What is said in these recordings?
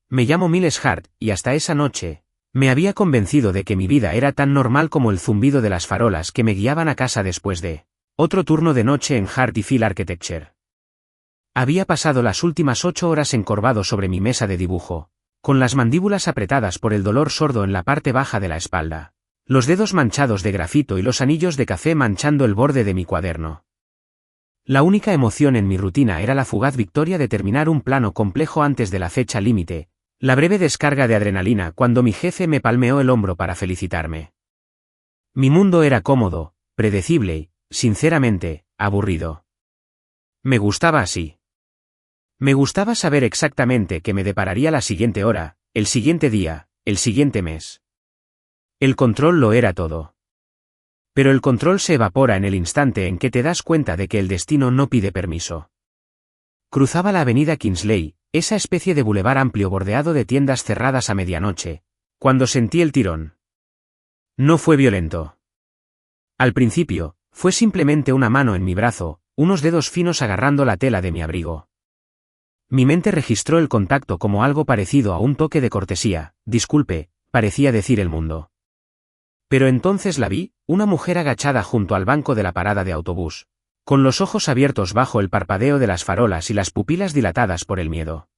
Me llamo Miles Hart, y hasta esa noche, me había convencido de que mi vida era tan normal como el zumbido de las farolas que me guiaban a casa después de otro turno de noche en Hart y Phil Architecture. Había pasado las últimas 8 horas encorvado sobre mi mesa de dibujo, con las mandíbulas apretadas por el dolor sordo en la parte baja de la espalda, los dedos manchados de grafito y los anillos de café manchando el borde de mi cuaderno. La única emoción en mi rutina era la fugaz victoria de terminar un plano complejo antes de la fecha límite, la breve descarga de adrenalina cuando mi jefe me palmeó el hombro para felicitarme. Mi mundo era cómodo, predecible y, sinceramente, aburrido. Me gustaba así. Me gustaba saber exactamente qué me depararía la siguiente hora, el siguiente día, el siguiente mes. El control lo era todo. Pero el control se evapora en el instante en que te das cuenta de que el destino no pide permiso. Cruzaba la avenida Kingsley, esa especie de bulevar amplio bordeado de tiendas cerradas a medianoche, cuando sentí el tirón. No fue violento. Al principio, fue simplemente una mano en mi brazo, unos dedos finos agarrando la tela de mi abrigo. Mi mente registró el contacto como algo parecido a un toque de cortesía. Disculpe, parecía decir el mundo. Pero entonces la vi, una mujer agachada junto al banco de la parada de autobús, con los ojos abiertos bajo el parpadeo de las farolas y las pupilas dilatadas por el miedo.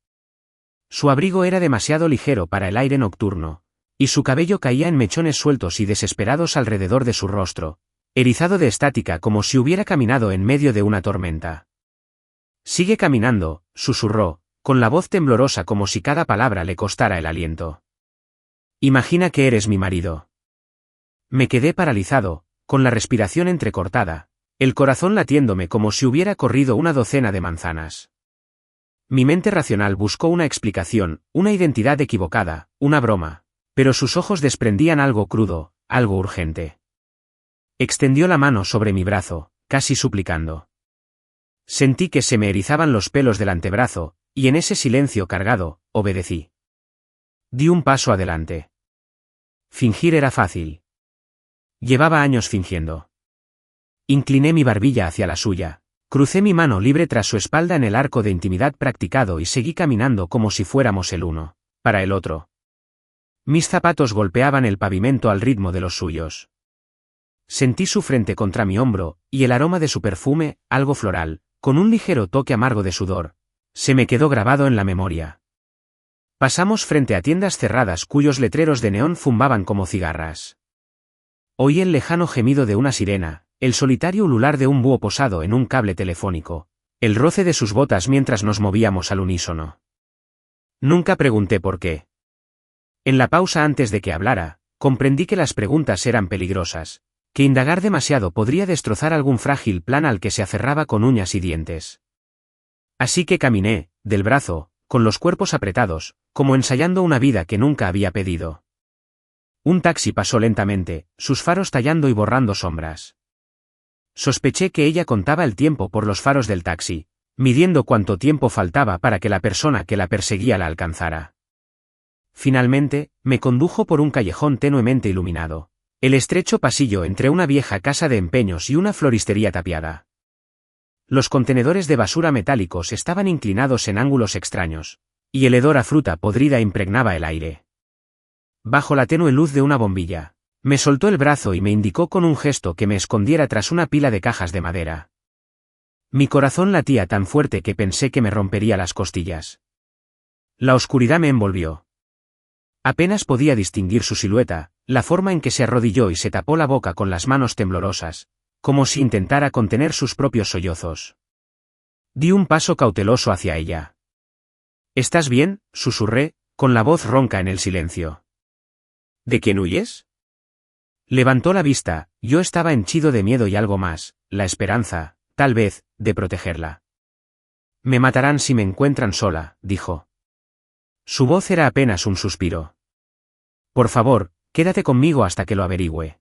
Su abrigo era demasiado ligero para el aire nocturno, y su cabello caía en mechones sueltos y desesperados alrededor de su rostro, erizado de estática como si hubiera caminado en medio de una tormenta. «Sigue caminando», susurró, con la voz temblorosa como si cada palabra le costara el aliento. «Imagina que eres mi marido». Me quedé paralizado, con la respiración entrecortada, el corazón latiéndome como si hubiera corrido una docena de manzanas. Mi mente racional buscó una explicación, una identidad equivocada, una broma, pero sus ojos desprendían algo crudo, algo urgente. Extendió la mano sobre mi brazo, casi suplicando. Sentí que se me erizaban los pelos del antebrazo, y en ese silencio cargado, obedecí. Di un paso adelante. Fingir era fácil. Llevaba años fingiendo. Incliné mi barbilla hacia la suya, crucé mi mano libre tras su espalda en el arco de intimidad practicado y seguí caminando como si fuéramos el uno para el otro. Mis zapatos golpeaban el pavimento al ritmo de los suyos. Sentí su frente contra mi hombro, y el aroma de su perfume, algo floral, con un ligero toque amargo de sudor, se me quedó grabado en la memoria. Pasamos frente a tiendas cerradas cuyos letreros de neón zumbaban como cigarras. Oí el lejano gemido de una sirena, el solitario ulular de un búho posado en un cable telefónico, el roce de sus botas mientras nos movíamos al unísono. Nunca pregunté por qué. En la pausa antes de que hablara, comprendí que las preguntas eran peligrosas, que indagar demasiado podría destrozar algún frágil plan al que se aferraba con uñas y dientes. Así que caminé, del brazo, con los cuerpos apretados, como ensayando una vida que nunca había pedido. Un taxi pasó lentamente, sus faros tallando y borrando sombras. Sospeché que ella contaba el tiempo por los faros del taxi, midiendo cuánto tiempo faltaba para que la persona que la perseguía la alcanzara. Finalmente, me condujo por un callejón tenuemente iluminado, el estrecho pasillo entre una vieja casa de empeños y una floristería tapiada. Los contenedores de basura metálicos estaban inclinados en ángulos extraños, y el hedor a fruta podrida impregnaba el aire. Bajo la tenue luz de una bombilla, me soltó el brazo y me indicó con un gesto que me escondiera tras una pila de cajas de madera. Mi corazón latía tan fuerte que pensé que me rompería las costillas. La oscuridad me envolvió. Apenas podía distinguir su silueta, la forma en que se arrodilló y se tapó la boca con las manos temblorosas, como si intentara contener sus propios sollozos. Di un paso cauteloso hacia ella. «¿Estás bien?», susurré, con la voz ronca en el silencio. «¿De quién huyes?». Levantó la vista, yo estaba henchido de miedo y algo más, la esperanza, tal vez, de protegerla. «Me matarán si me encuentran sola», dijo. Su voz era apenas un suspiro. «Por favor, quédate conmigo hasta que lo averigüe».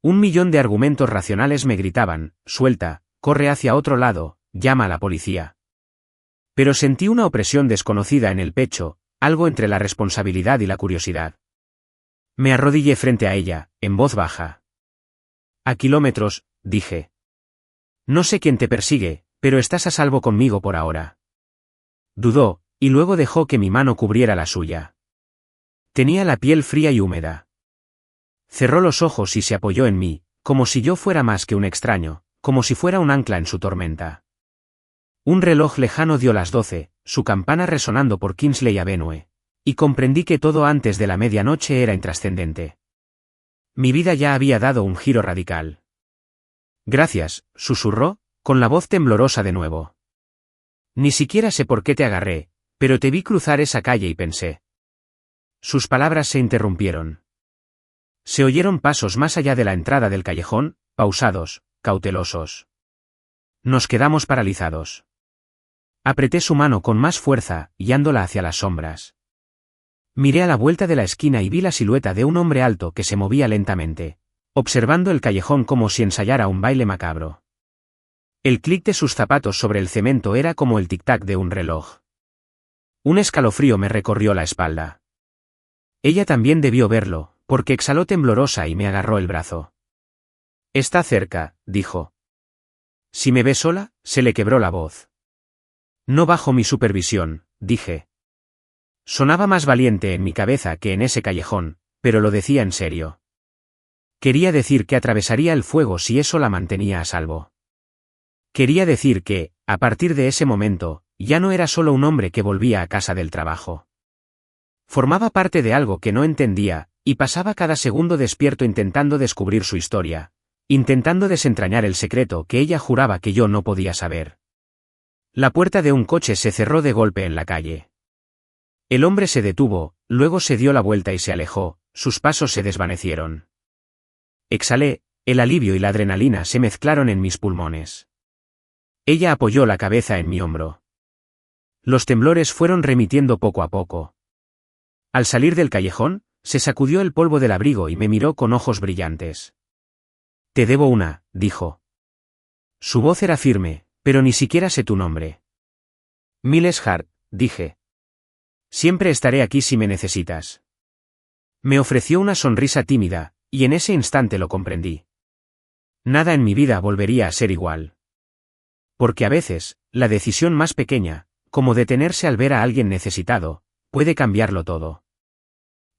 1.000.000 de argumentos racionales me gritaban, «Suelta, corre hacia otro lado, llama a la policía». Pero sentí una opresión desconocida en el pecho, algo entre la responsabilidad y la curiosidad. Me arrodillé frente a ella, en voz baja. «A kilómetros», dije. «No sé quién te persigue, pero estás a salvo conmigo por ahora». Dudó, y luego dejó que mi mano cubriera la suya. Tenía la piel fría y húmeda. Cerró los ojos y se apoyó en mí, como si yo fuera más que un extraño, como si fuera un ancla en su tormenta. Un reloj lejano dio las 12, su campana resonando por Kingsley Avenue, y comprendí que todo antes de la medianoche era intrascendente. Mi vida ya había dado un giro radical. Gracias, susurró, con la voz temblorosa de nuevo. Ni siquiera sé por qué te agarré, pero te vi cruzar esa calle y pensé. Sus palabras se interrumpieron. Se oyeron pasos más allá de la entrada del callejón, pausados, cautelosos. Nos quedamos paralizados. Apreté su mano con más fuerza, guiándola hacia las sombras. Miré a la vuelta de la esquina y vi la silueta de un hombre alto que se movía lentamente, observando el callejón como si ensayara un baile macabro. El clic de sus zapatos sobre el cemento era como el tic-tac de un reloj. Un escalofrío me recorrió la espalda. Ella también debió verlo, porque exhaló temblorosa y me agarró el brazo. Está cerca, dijo. Si me ve sola, se le quebró la voz. No bajo mi supervisión, dije. Sonaba más valiente en mi cabeza que en ese callejón, pero lo decía en serio. Quería decir que atravesaría el fuego si eso la mantenía a salvo. Quería decir que, a partir de ese momento, ya no era solo un hombre que volvía a casa del trabajo. Formaba parte de algo que no entendía, y pasaba cada segundo despierto intentando descubrir su historia, intentando desentrañar el secreto que ella juraba que yo no podía saber. La puerta de un coche se cerró de golpe en la calle. El hombre se detuvo, luego se dio la vuelta y se alejó, sus pasos se desvanecieron. Exhalé, el alivio y la adrenalina se mezclaron en mis pulmones. Ella apoyó la cabeza en mi hombro. Los temblores fueron remitiendo poco a poco. Al salir del callejón, se sacudió el polvo del abrigo y me miró con ojos brillantes. Te debo una, dijo. Su voz era firme, pero ni siquiera sé tu nombre. Miles Hart, dije. Siempre estaré aquí si me necesitas. Me ofreció una sonrisa tímida, y en ese instante lo comprendí. Nada en mi vida volvería a ser igual. Porque a veces, la decisión más pequeña, como detenerse al ver a alguien necesitado, puede cambiarlo todo.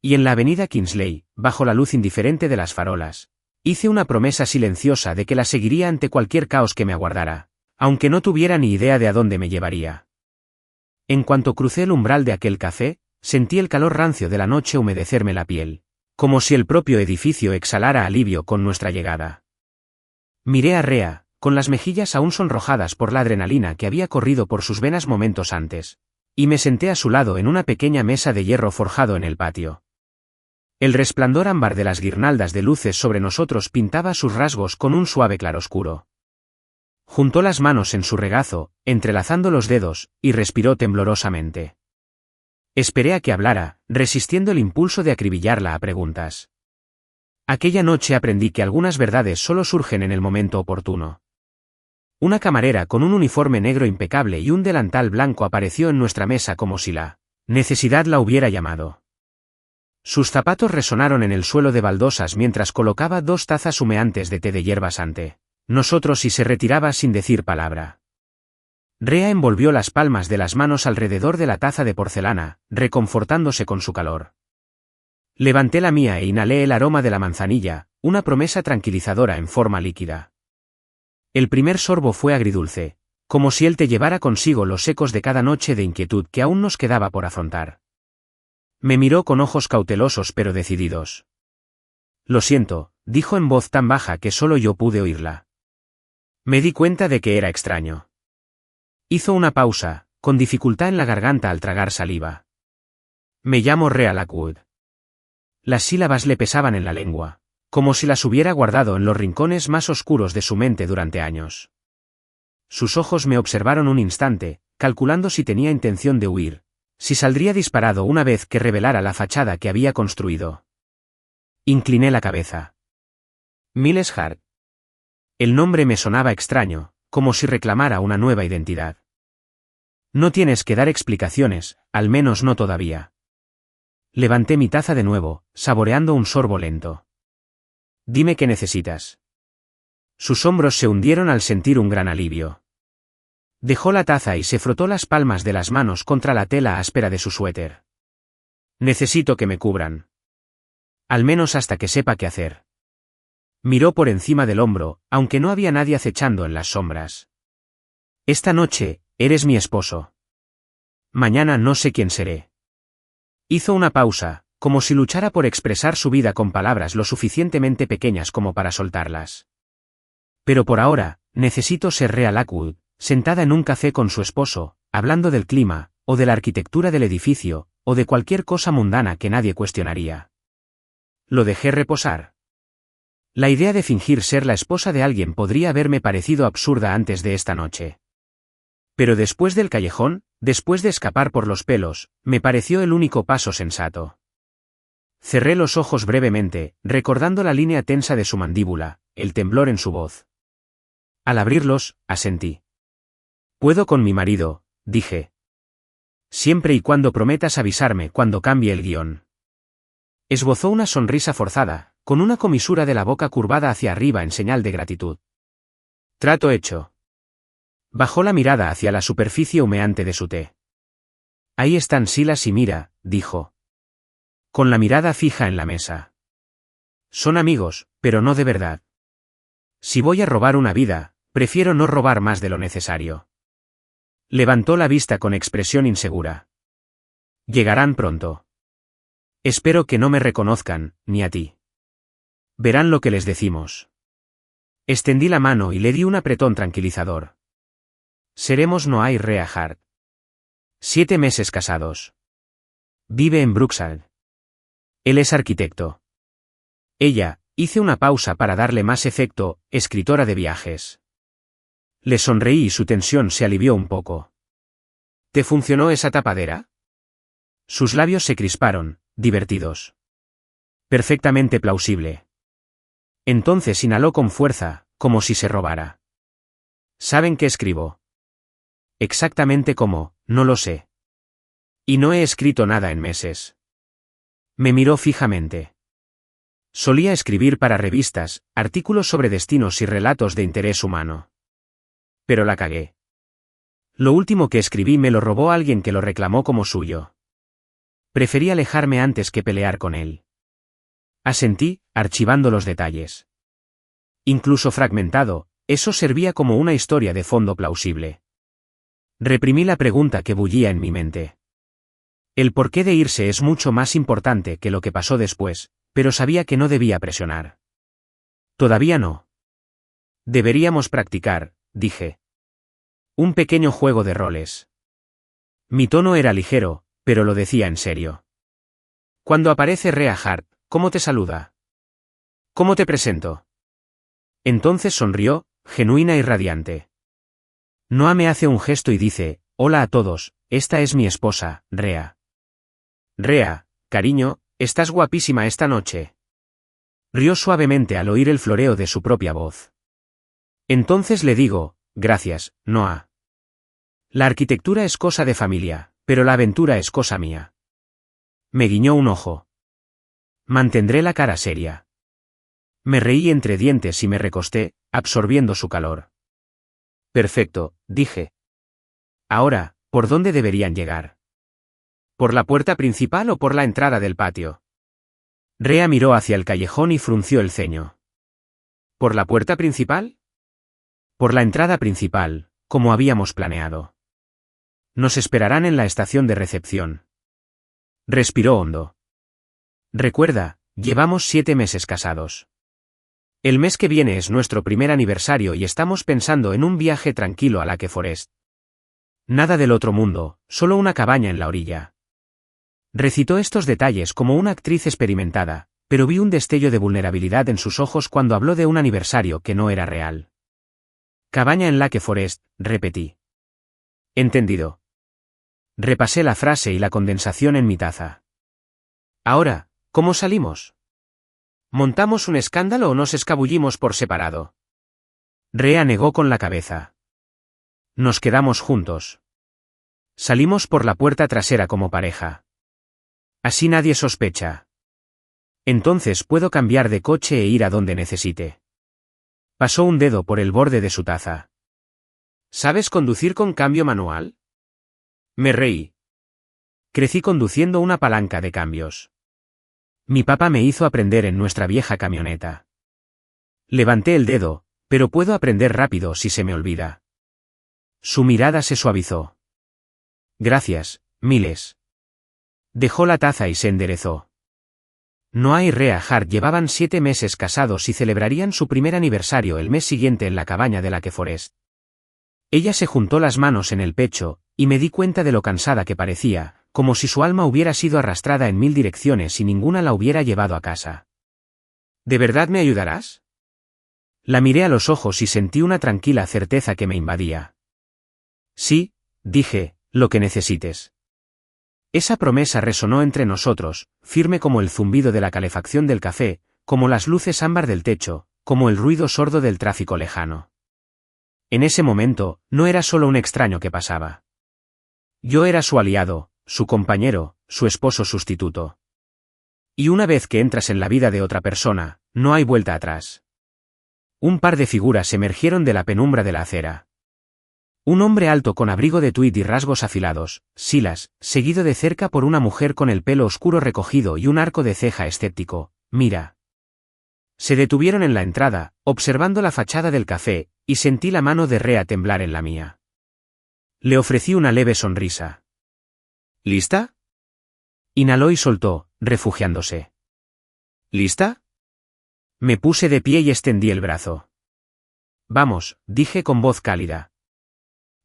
Y en la avenida Kingsley, bajo la luz indiferente de las farolas, hice una promesa silenciosa de que la seguiría ante cualquier caos que me aguardara, aunque no tuviera ni idea de a dónde me llevaría. En cuanto crucé el umbral de aquel café, sentí el calor rancio de la noche humedecerme la piel, como si el propio edificio exhalara alivio con nuestra llegada. Miré a Rhea, con las mejillas aún sonrojadas por la adrenalina que había corrido por sus venas momentos antes, y me senté a su lado en una pequeña mesa de hierro forjado en el patio. El resplandor ámbar de las guirnaldas de luces sobre nosotros pintaba sus rasgos con un suave claroscuro. Juntó las manos en su regazo, entrelazando los dedos, y respiró temblorosamente. Esperé a que hablara, resistiendo el impulso de acribillarla a preguntas. Aquella noche aprendí que algunas verdades solo surgen en el momento oportuno. Una camarera con un uniforme negro impecable y un delantal blanco apareció en nuestra mesa como si la necesidad la hubiera llamado. Sus zapatos resonaron en el suelo de baldosas mientras colocaba 2 tazas humeantes de té de hierbas ante nosotros y se retiraba sin decir palabra. Rhea envolvió las palmas de las manos alrededor de la taza de porcelana, reconfortándose con su calor. Levanté la mía e inhalé el aroma de la manzanilla, una promesa tranquilizadora en forma líquida. El primer sorbo fue agridulce, como si el té llevara consigo los ecos de cada noche de inquietud que aún nos quedaba por afrontar. Me miró con ojos cautelosos pero decididos. Lo siento, dijo en voz tan baja que solo yo pude oírla. Me di cuenta de que era extraño. Hizo una pausa, con dificultad en la garganta al tragar saliva. Me llamo Rhea Lockwood. Las sílabas le pesaban en la lengua, como si las hubiera guardado en los rincones más oscuros de su mente durante años. Sus ojos me observaron un instante, calculando si tenía intención de huir, si saldría disparado una vez que revelara la fachada que había construido. Incliné la cabeza. Miles Hart. El nombre me sonaba extraño, como si reclamara una nueva identidad. No tienes que dar explicaciones, al menos no todavía. Levanté mi taza de nuevo, saboreando un sorbo lento. Dime qué necesitas. Sus hombros se hundieron al sentir un gran alivio. Dejó la taza y se frotó las palmas de las manos contra la tela áspera de su suéter. Necesito que me cubran. Al menos hasta que sepa qué hacer. Miró por encima del hombro, aunque no había nadie acechando en las sombras. Esta noche, eres mi esposo. Mañana no sé quién seré. Hizo una pausa, como si luchara por expresar su vida con palabras lo suficientemente pequeñas como para soltarlas. Pero por ahora, necesito ser Rhea Lockwood, sentada en un café con su esposo, hablando del clima, o de la arquitectura del edificio, o de cualquier cosa mundana que nadie cuestionaría. Lo dejé reposar. La idea de fingir ser la esposa de alguien podría haberme parecido absurda antes de esta noche. Pero después del callejón, después de escapar por los pelos, me pareció el único paso sensato. Cerré los ojos brevemente, recordando la línea tensa de su mandíbula, el temblor en su voz. Al abrirlos, asentí. Puedo con mi marido, dije. Siempre y cuando prometas avisarme cuando cambie el guión. Esbozó una sonrisa forzada, con una comisura de la boca curvada hacia arriba en señal de gratitud. Trato hecho. Bajó la mirada hacia la superficie humeante de su té. Ahí están Silas y Mira, dijo. Con la mirada fija en la mesa. Son amigos, pero no de verdad. Si voy a robar una vida, prefiero no robar más de lo necesario. Levantó la vista con expresión insegura. Llegarán pronto. Espero que no me reconozcan, ni a ti. Verán lo que les decimos. Extendí la mano y le di un apretón tranquilizador. Seremos Noah y Rhea Hart. 7 meses casados. Vive en Brookside. Él es arquitecto. Ella, hice una pausa para darle más efecto, escritora de viajes. Le sonreí y su tensión se alivió un poco. ¿Te funcionó esa tapadera? Sus labios se crisparon, divertidos. Perfectamente plausible. Entonces inhaló con fuerza, como si se robara. ¿Saben qué escribo? Exactamente cómo, no lo sé. Y no he escrito nada en meses. Me miró fijamente. Solía escribir para revistas, artículos sobre destinos y relatos de interés humano. Pero la cagué. Lo último que escribí me lo robó alguien que lo reclamó como suyo. Preferí alejarme antes que pelear con él. Asentí, archivando los detalles. Incluso fragmentado, eso servía como una historia de fondo plausible. Reprimí la pregunta que bullía en mi mente. El porqué de irse es mucho más importante que lo que pasó después, pero sabía que no debía presionar. Todavía no. Deberíamos practicar, dije. Un pequeño juego de roles. Mi tono era ligero, pero lo decía en serio. Cuando aparece Rhea Hart, ¿cómo te saluda? ¿Cómo te presento? Entonces sonrió, genuina y radiante. Noah me hace un gesto y dice, hola a todos, esta es mi esposa, Rhea. Rhea, cariño, estás guapísima esta noche. Rió suavemente al oír el floreo de su propia voz. Entonces le digo, gracias, Noah. La arquitectura es cosa de familia, pero la aventura es cosa mía. Me guiñó un ojo. Mantendré la cara seria. Me reí entre dientes y me recosté, absorbiendo su calor. Perfecto, dije. Ahora, ¿por dónde deberían llegar? ¿Por la puerta principal o por la entrada del patio? Rhea miró hacia el callejón y frunció el ceño. ¿Por la puerta principal? Por la entrada principal, como habíamos planeado. Nos esperarán en la estación de recepción. Respiró hondo. Recuerda, llevamos 7 meses casados. El mes que viene es nuestro primer aniversario y estamos pensando en un viaje tranquilo a Lake Forest. Nada del otro mundo, solo una cabaña en la orilla. Recitó estos detalles como una actriz experimentada, pero vi un destello de vulnerabilidad en sus ojos cuando habló de un aniversario que no era real. Cabaña en Lake Forest, repetí. Entendido. Repasé la frase y la condensación en mi taza. Ahora, ¿cómo salimos? ¿Montamos un escándalo o nos escabullimos por separado? Rhea negó con la cabeza. Nos quedamos juntos. Salimos por la puerta trasera como pareja. Así nadie sospecha. Entonces puedo cambiar de coche e ir a donde necesite. Pasó un dedo por el borde de su taza. ¿Sabes conducir con cambio manual? Me reí. Crecí conduciendo una palanca de cambios. Mi papá me hizo aprender en nuestra vieja camioneta. Levanté el dedo, pero puedo aprender rápido si se me olvida. Su mirada se suavizó. Gracias, Miles. Dejó la taza y se enderezó. Noah y Rhea Hart llevaban 7 meses casados y celebrarían su primer aniversario el mes siguiente en la cabaña de Lake Forest. Ella se juntó las manos en el pecho, y me di cuenta de lo cansada que parecía, como si su alma hubiera sido arrastrada en 1000 direcciones y ninguna la hubiera llevado a casa. ¿De verdad me ayudarás? La miré a los ojos y sentí una tranquila certeza que me invadía. Sí, dije, lo que necesites. Esa promesa resonó entre nosotros, firme como el zumbido de la calefacción del café, como las luces ámbar del techo, como el ruido sordo del tráfico lejano. En ese momento, no era solo un extraño que pasaba. Yo era su aliado, su compañero, su esposo sustituto. Y una vez que entras en la vida de otra persona, no hay vuelta atrás. Un par de figuras emergieron de la penumbra de la acera. Un hombre alto con abrigo de tuit y rasgos afilados, Silas, seguido de cerca por una mujer con el pelo oscuro recogido y un arco de ceja escéptico, Mira. Se detuvieron en la entrada, observando la fachada del café, y sentí la mano de Rhea temblar en la mía. Le ofrecí una leve sonrisa. ¿Lista? Inhaló y soltó, refugiándose. ¿Lista? Me puse de pie y extendí el brazo. Vamos, dije con voz cálida.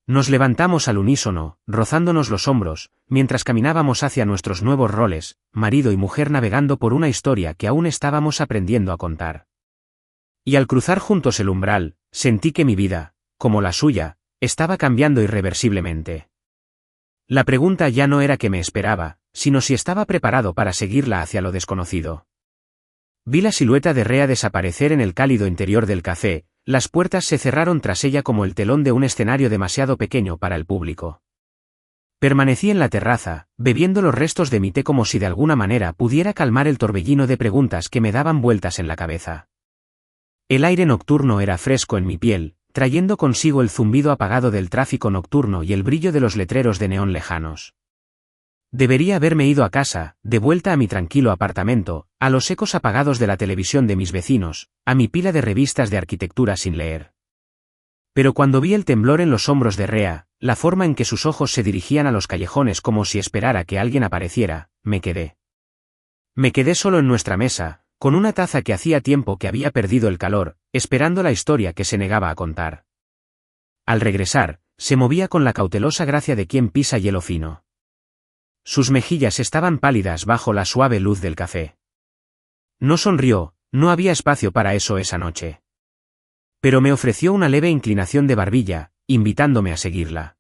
Nos levantamos al unísono, rozándonos los hombros, mientras caminábamos hacia nuestros nuevos roles, marido y mujer navegando por una historia que aún estábamos aprendiendo a contar. Y al cruzar juntos el umbral, sentí que mi vida, como la suya, estaba cambiando irreversiblemente. La pregunta ya no era qué me esperaba, sino si estaba preparado para seguirla hacia lo desconocido. Vi la silueta de Rhea desaparecer en el cálido interior del café. Las puertas se cerraron tras ella como el telón de un escenario demasiado pequeño para el público. Permanecí en la terraza, bebiendo los restos de mi té como si de alguna manera pudiera calmar el torbellino de preguntas que me daban vueltas en la cabeza. El aire nocturno era fresco en mi piel, trayendo consigo el zumbido apagado del tráfico nocturno y el brillo de los letreros de neón lejanos. Debería haberme ido a casa, de vuelta a mi tranquilo apartamento, a los ecos apagados de la televisión de mis vecinos, a mi pila de revistas de arquitectura sin leer. Pero cuando vi el temblor en los hombros de Rhea, la forma en que sus ojos se dirigían a los callejones como si esperara que alguien apareciera, me quedé. Me quedé solo en nuestra mesa, con una taza que hacía tiempo que había perdido el calor, esperando la historia que se negaba a contar. Al regresar, se movía con la cautelosa gracia de quien pisa hielo fino. Sus mejillas estaban pálidas bajo la suave luz del café. No sonrió, no había espacio para eso esa noche. Pero me ofreció una leve inclinación de barbilla, invitándome a seguirla.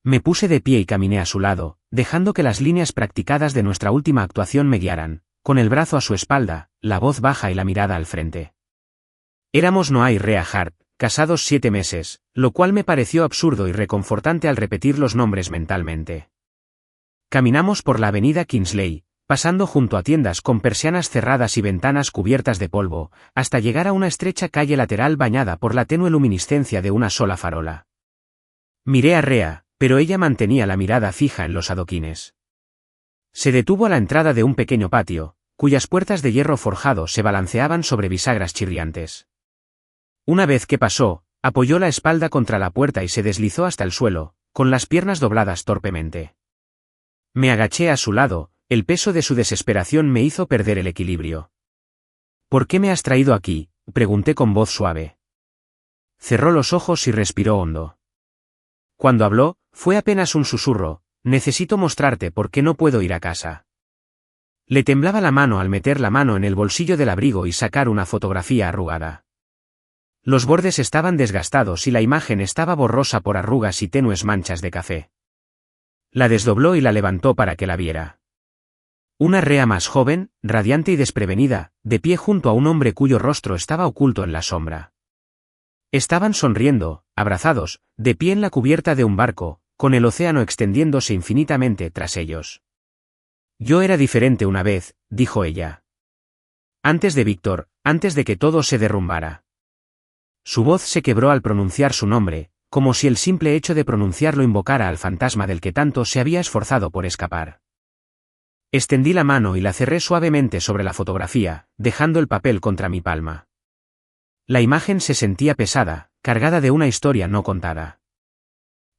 Me puse de pie y caminé a su lado, dejando que las líneas practicadas de nuestra última actuación me guiaran, con el brazo a su espalda, la voz baja y la mirada al frente. Éramos Noah y Rhea Hart, casados 7 meses, lo cual me pareció absurdo y reconfortante al repetir los nombres mentalmente. Caminamos por la avenida Kingsley, pasando junto a tiendas con persianas cerradas y ventanas cubiertas de polvo, hasta llegar a una estrecha calle lateral bañada por la tenue luminiscencia de una sola farola. Miré a Rhea, pero ella mantenía la mirada fija en los adoquines. Se detuvo a la entrada de un pequeño patio, cuyas puertas de hierro forjado se balanceaban sobre bisagras chirriantes. Una vez que pasó, apoyó la espalda contra la puerta y se deslizó hasta el suelo, con las piernas dobladas torpemente. Me agaché a su lado, el peso de su desesperación me hizo perder el equilibrio. ¿Por qué me has traído aquí?, pregunté con voz suave. Cerró los ojos y respiró hondo. Cuando habló, fue apenas un susurro: necesito mostrarte por qué no puedo ir a casa. Le temblaba la mano al meter la mano en el bolsillo del abrigo y sacar una fotografía arrugada. Los bordes estaban desgastados y la imagen estaba borrosa por arrugas y tenues manchas de café. La desdobló y la levantó para que la viera. Una Rhea más joven, radiante y desprevenida, de pie junto a un hombre cuyo rostro estaba oculto en la sombra. Estaban sonriendo, abrazados, de pie en la cubierta de un barco, con el océano extendiéndose infinitamente tras ellos. Yo era diferente una vez, dijo ella. Antes de Víctor, antes de que todo se derrumbara. Su voz se quebró al pronunciar su nombre, como si el simple hecho de pronunciarlo invocara al fantasma del que tanto se había esforzado por escapar. Extendí la mano y la cerré suavemente sobre la fotografía, dejando el papel contra mi palma. La imagen se sentía pesada, cargada de una historia no contada.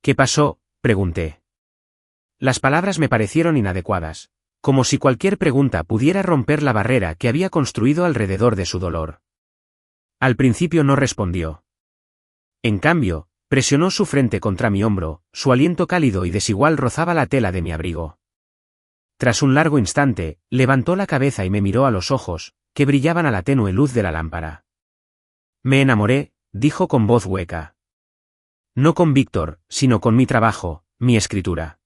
¿Qué pasó?, pregunté. Las palabras me parecieron inadecuadas, como si cualquier pregunta pudiera romper la barrera que había construido alrededor de su dolor. Al principio no respondió. En cambio, presionó su frente contra mi hombro, su aliento cálido y desigual rozaba la tela de mi abrigo. Tras un largo instante, levantó la cabeza y me miró a los ojos, que brillaban a la tenue luz de la lámpara. Me enamoré, dijo con voz hueca. No con Víctor, sino con mi trabajo, mi escritura.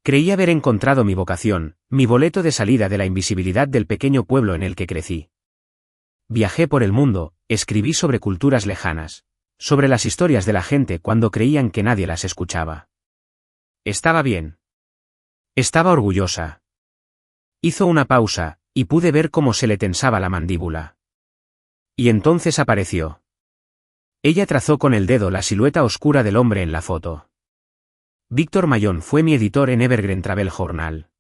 Creí haber encontrado mi vocación, mi boleto de salida de la invisibilidad del pequeño pueblo en el que crecí. Viajé por el mundo, escribí sobre culturas lejanas, sobre las historias de la gente cuando creían que nadie las escuchaba. Estaba bien. Estaba orgullosa. Hizo una pausa, y pude ver cómo se le tensaba la mandíbula. Y entonces apareció. Ella trazó con el dedo la silueta oscura del hombre en la foto. Víctor Mayón fue mi editor en Evergreen Travel Journal.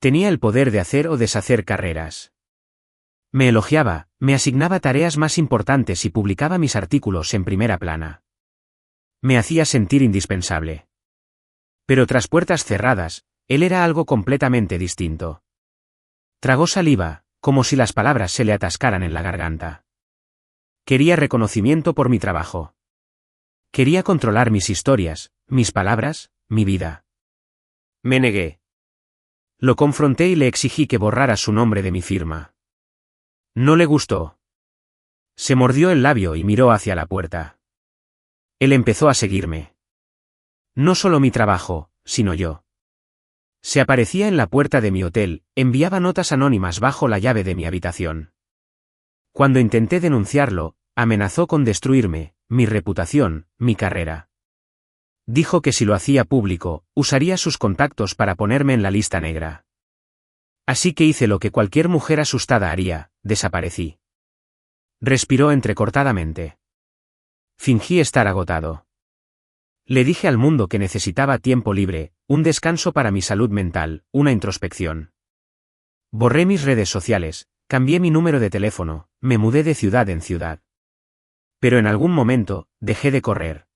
Tenía el poder de hacer o deshacer carreras. Me elogiaba, me asignaba tareas más importantes y publicaba mis artículos en primera plana. Me hacía sentir indispensable. Pero tras puertas cerradas, él era algo completamente distinto. Tragó saliva, como si las palabras se le atascaran en la garganta. Quería reconocimiento por mi trabajo. Quería controlar mis historias, mis palabras, mi vida. Me negué. Lo confronté y le exigí que borrara su nombre de mi firma. No le gustó. Se mordió el labio y miró hacia la puerta. Él empezó a seguirme. No solo mi trabajo, sino yo. Se aparecía en la puerta de mi hotel, enviaba notas anónimas bajo la llave de mi habitación. Cuando intenté denunciarlo, amenazó con destruirme, mi reputación, mi carrera. Dijo que si lo hacía público, usaría sus contactos para ponerme en la lista negra. Así que hice lo que cualquier mujer asustada haría, desaparecí. Respiró entrecortadamente. Fingí estar agotado. Le dije al mundo que necesitaba tiempo libre, un descanso para mi salud mental, una introspección. Borré mis redes sociales, cambié mi número de teléfono, me mudé de ciudad en ciudad. Pero en algún momento, dejé de correr.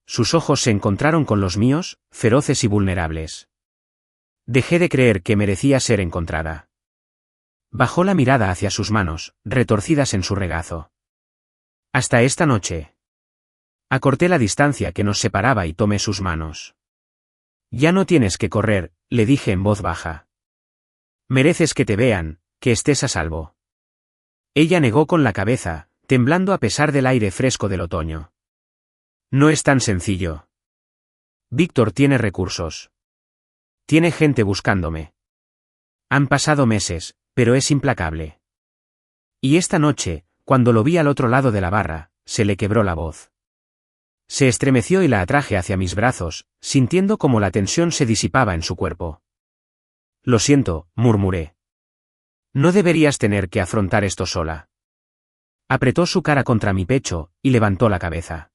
Sus ojos se encontraron con los míos, feroces y vulnerables. Dejé de creer que merecía ser encontrada. Bajó la mirada hacia sus manos, retorcidas en su regazo. Hasta esta noche. Acorté la distancia que nos separaba y tomé sus manos. Ya no tienes que correr, le dije en voz baja. Mereces que te vean, que estés a salvo. Ella negó con la cabeza, temblando a pesar del aire fresco del otoño. No es tan sencillo. Víctor tiene recursos. Tiene gente buscándome. Han pasado meses, pero es implacable. Y esta noche, cuando lo vi al otro lado de la barra, se le quebró la voz. Se estremeció y la atraje hacia mis brazos, sintiendo cómo la tensión se disipaba en su cuerpo. Lo siento, murmuré. No deberías tener que afrontar esto sola. Apretó su cara contra mi pecho, y levantó la cabeza.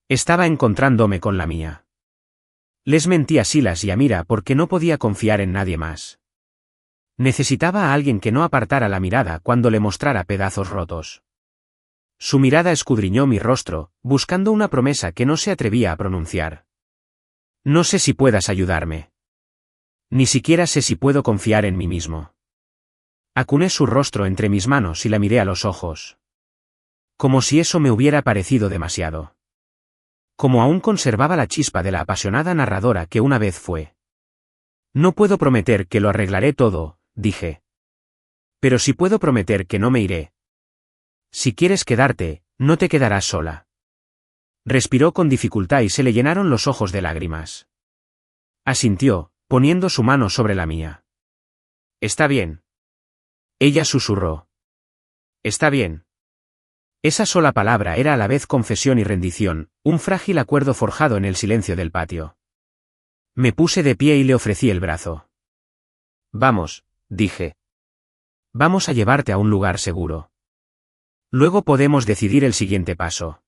Estaba encontrándome con la mía. Les mentí a Silas y a Mira porque no podía confiar en nadie más. Necesitaba a alguien que no apartara la mirada cuando le mostrara pedazos rotos. Su mirada escudriñó mi rostro, buscando una promesa que no se atrevía a pronunciar. No sé si puedas ayudarme. Ni siquiera sé si puedo confiar en mí mismo. Acuné su rostro entre mis manos y la miré a los ojos. Como si eso me hubiera parecido demasiado. Como aún conservaba la chispa de la apasionada narradora que una vez fue. No puedo prometer que lo arreglaré todo, dije. Pero sí puedo prometer que no me iré. Si quieres quedarte, no te quedarás sola. Respiró con dificultad y se le llenaron los ojos de lágrimas. Asintió, poniendo su mano sobre la mía. Está bien. Ella susurró. Está bien. Esa sola palabra era a la vez confesión y rendición, un frágil acuerdo forjado en el silencio del patio. Me puse de pie y le ofrecí el brazo. Vamos, dije. Vamos a llevarte a un lugar seguro. Luego podemos decidir el siguiente paso.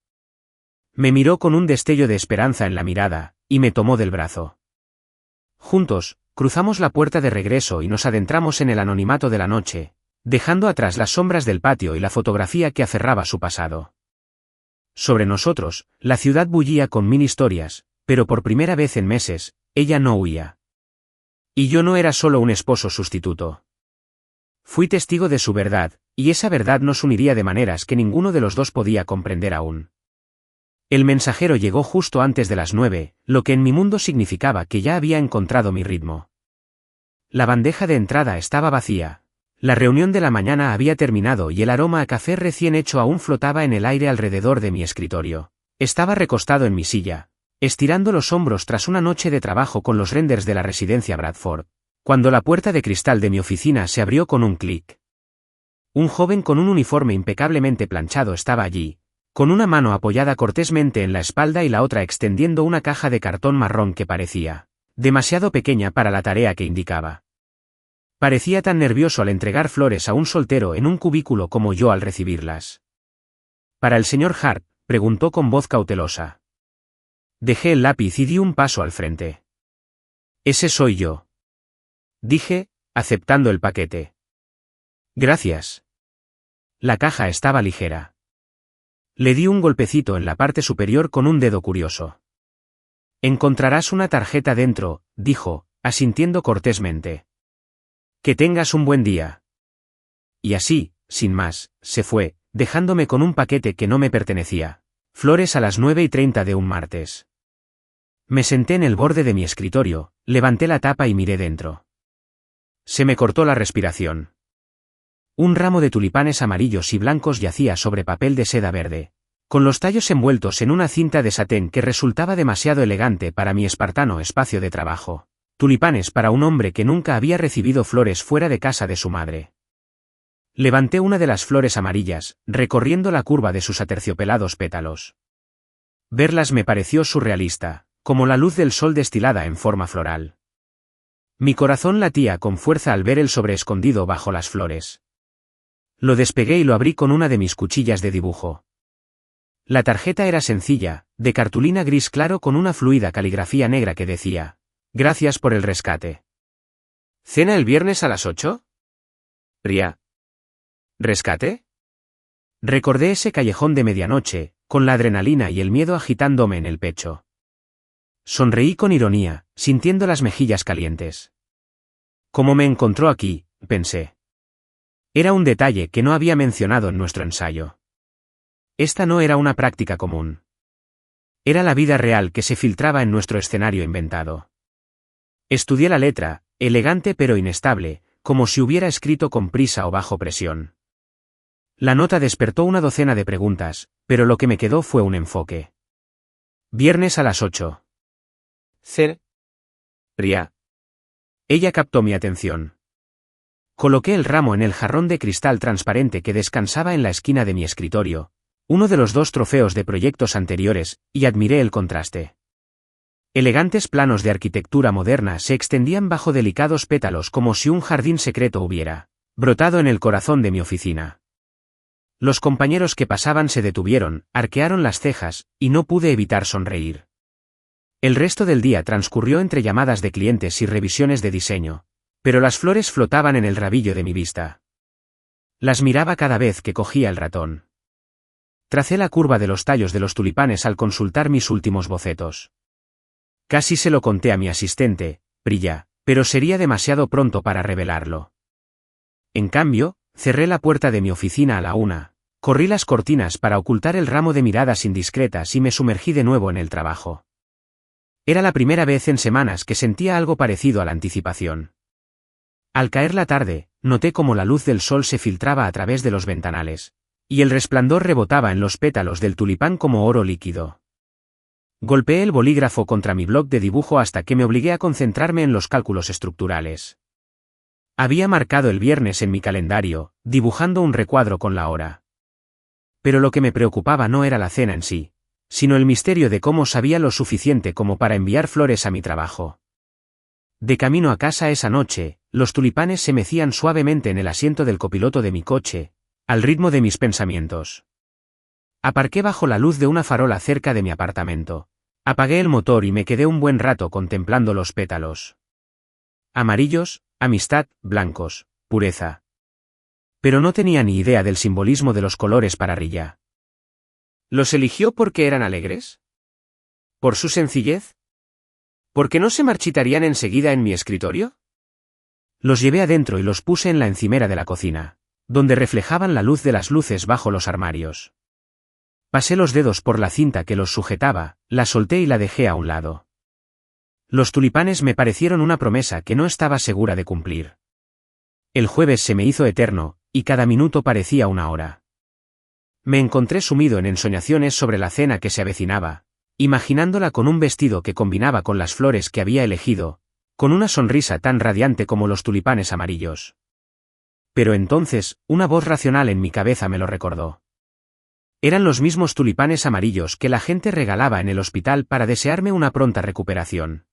Me miró con un destello de esperanza en la mirada, y me tomó del brazo. Juntos, cruzamos la puerta de regreso y nos adentramos en el anonimato de la noche, dejando atrás las sombras del patio y la fotografía que aferraba su pasado. Sobre nosotros, la ciudad bullía con 1000 historias, pero por primera vez en meses, ella no huía. Y yo no era solo un esposo sustituto. Fui testigo de su verdad, y esa verdad nos uniría de maneras que ninguno de los dos podía comprender aún. El mensajero llegó justo antes de las 9, lo que en mi mundo significaba que ya había encontrado mi ritmo. La bandeja de entrada estaba vacía. La reunión de la mañana había terminado y el aroma a café recién hecho aún flotaba en el aire alrededor de mi escritorio. Estaba recostado en mi silla, estirando los hombros tras una noche de trabajo con los renders de la residencia Bradford, cuando la puerta de cristal de mi oficina se abrió con un clic. Un joven con un uniforme impecablemente planchado estaba allí, con una mano apoyada cortésmente en la espalda y la otra extendiendo una caja de cartón marrón que parecía demasiado pequeña para la tarea que indicaba. Parecía tan nervioso al entregar flores a un soltero en un cubículo como yo al recibirlas. ¿Para el señor Hart?, preguntó con voz cautelosa. Dejé el lápiz y di un paso al frente. Ese soy yo, dije, aceptando el paquete. Gracias. La caja estaba ligera. Le di un golpecito en la parte superior con un dedo curioso. Encontrarás una tarjeta dentro, dijo, asintiendo cortésmente. Que tengas un buen día. Y así, sin más, se fue, dejándome con un paquete que no me pertenecía. Flores a las 9:30 de un martes. Me senté en el borde de mi escritorio, levanté la tapa y miré dentro. Se me cortó la respiración. Un ramo de tulipanes amarillos y blancos yacía sobre papel de seda verde, con los tallos envueltos en una cinta de satén que resultaba demasiado elegante para mi espartano espacio de trabajo. Tulipanes para un hombre que nunca había recibido flores fuera de casa de su madre. Levanté una de las flores amarillas, recorriendo la curva de sus aterciopelados pétalos. Verlas me pareció surrealista, como la luz del sol destilada en forma floral. Mi corazón latía con fuerza al ver el sobre escondido bajo las flores. Lo despegué y lo abrí con una de mis cuchillas de dibujo. La tarjeta era sencilla, de cartulina gris claro con una fluida caligrafía negra que decía: Gracias por el rescate. ¿Cena el viernes a las 8? Ria. ¿Rescate? Recordé ese callejón de medianoche, con la adrenalina y el miedo agitándome en el pecho. Sonreí con ironía, sintiendo las mejillas calientes. ¿Cómo me encontró aquí?, pensé. Era un detalle que no había mencionado en nuestro ensayo. Esta no era una práctica común. Era la vida real que se filtraba en nuestro escenario inventado. Estudié la letra, elegante pero inestable, como si hubiera escrito con prisa o bajo presión. La nota despertó una docena de preguntas, pero lo que me quedó fue un enfoque. Viernes a las 8. Cer. Ria. Ella captó mi atención. Coloqué el ramo en el jarrón de cristal transparente que descansaba en la esquina de mi escritorio, uno de los 2 trofeos de proyectos anteriores, y admiré el contraste. Elegantes planos de arquitectura moderna se extendían bajo delicados pétalos como si un jardín secreto hubiera brotado en el corazón de mi oficina. Los compañeros que pasaban se detuvieron, arquearon las cejas, y no pude evitar sonreír. El resto del día transcurrió entre llamadas de clientes y revisiones de diseño, pero las flores flotaban en el rabillo de mi vista. Las miraba cada vez que cogía el ratón. Tracé la curva de los tallos de los tulipanes al consultar mis últimos bocetos. Casi se lo conté a mi asistente, Priya, pero sería demasiado pronto para revelarlo. En cambio, cerré la puerta de mi oficina a la 1, corrí las cortinas para ocultar el ramo de miradas indiscretas y me sumergí de nuevo en el trabajo. Era la primera vez en semanas que sentía algo parecido a la anticipación. Al caer la tarde, noté cómo la luz del sol se filtraba a través de los ventanales, y el resplandor rebotaba en los pétalos del tulipán como oro líquido. Golpeé el bolígrafo contra mi bloc de dibujo hasta que me obligué a concentrarme en los cálculos estructurales. Había marcado el viernes en mi calendario, dibujando un recuadro con la hora. Pero lo que me preocupaba no era la cena en sí, sino el misterio de cómo sabía lo suficiente como para enviar flores a mi trabajo. De camino a casa esa noche, los tulipanes se mecían suavemente en el asiento del copiloto de mi coche, al ritmo de mis pensamientos. Aparqué bajo la luz de una farola cerca de mi apartamento. Apagué el motor y me quedé un buen rato contemplando los pétalos. Amarillos, amistad, blancos, pureza. Pero no tenía ni idea del simbolismo de los colores para Rilla. ¿Los eligió porque eran alegres? ¿Por su sencillez? ¿Porque no se marchitarían enseguida en mi escritorio? Los llevé adentro y los puse en la encimera de la cocina, donde reflejaban la luz de las luces bajo los armarios. Pasé los dedos por la cinta que los sujetaba, la solté y la dejé a un lado. Los tulipanes me parecieron una promesa que no estaba segura de cumplir. El jueves se me hizo eterno, y cada minuto parecía una hora. Me encontré sumido en ensoñaciones sobre la cena que se avecinaba, imaginándola con un vestido que combinaba con las flores que había elegido, con una sonrisa tan radiante como los tulipanes amarillos. Pero entonces, una voz racional en mi cabeza me lo recordó. Eran los mismos tulipanes amarillos que la gente regalaba en el hospital para desearme una pronta recuperación.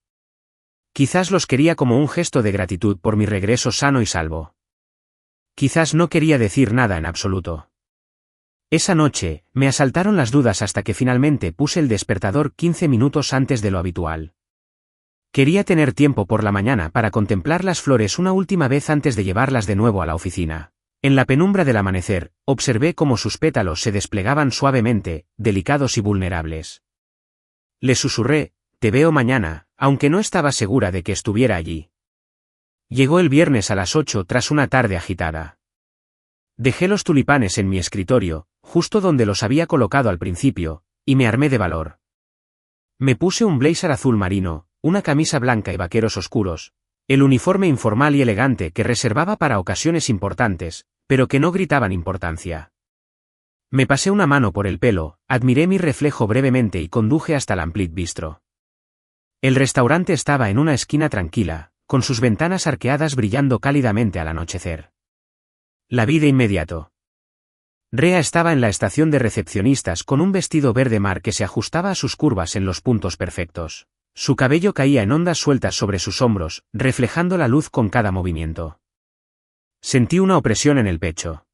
Quizás los quería como un gesto de gratitud por mi regreso sano y salvo. Quizás no quería decir nada en absoluto. Esa noche, me asaltaron las dudas hasta que finalmente puse el despertador 15 minutos antes de lo habitual. Quería tener tiempo por la mañana para contemplar las flores una última vez antes de llevarlas de nuevo a la oficina. En la penumbra del amanecer, observé cómo sus pétalos se desplegaban suavemente, delicados y vulnerables. Le susurré, «Te veo mañana», aunque no estaba segura de que estuviera allí. Llegó el viernes a las 8 tras una tarde agitada. Dejé los tulipanes en mi escritorio, justo donde los había colocado al principio, y me armé de valor. Me puse un blazer azul marino, una camisa blanca y vaqueros oscuros, el uniforme informal y elegante que reservaba para ocasiones importantes, pero que no gritaban importancia. Me pasé una mano por el pelo, admiré mi reflejo brevemente y conduje hasta el Amplit Bistro. El restaurante estaba en una esquina tranquila, con sus ventanas arqueadas brillando cálidamente al anochecer. La vi de inmediato. Rea estaba en la estación de recepcionistas con un vestido verde mar que se ajustaba a sus curvas en los puntos perfectos. Su cabello caía en ondas sueltas sobre sus hombros, reflejando la luz con cada movimiento. Sentí una opresión en el pecho.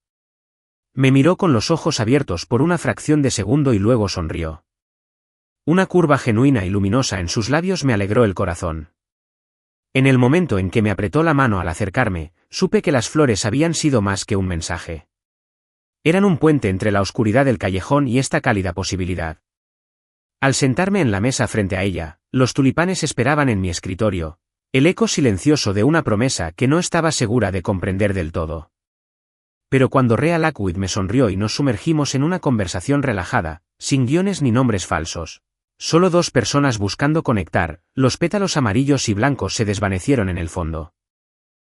Me miró con los ojos abiertos por una fracción de segundo y luego sonrió. Una curva genuina y luminosa en sus labios me alegró el corazón. En el momento en que me apretó la mano al acercarme, supe que las flores habían sido más que un mensaje. Eran un puente entre la oscuridad del callejón y esta cálida posibilidad. Al sentarme en la mesa frente a ella, los tulipanes esperaban en mi escritorio, el eco silencioso de una promesa que no estaba segura de comprender del todo. Pero cuando Rea Lockwood me sonrió y nos sumergimos en una conversación relajada, sin guiones ni nombres falsos, solo dos personas buscando conectar, los pétalos amarillos y blancos se desvanecieron en el fondo.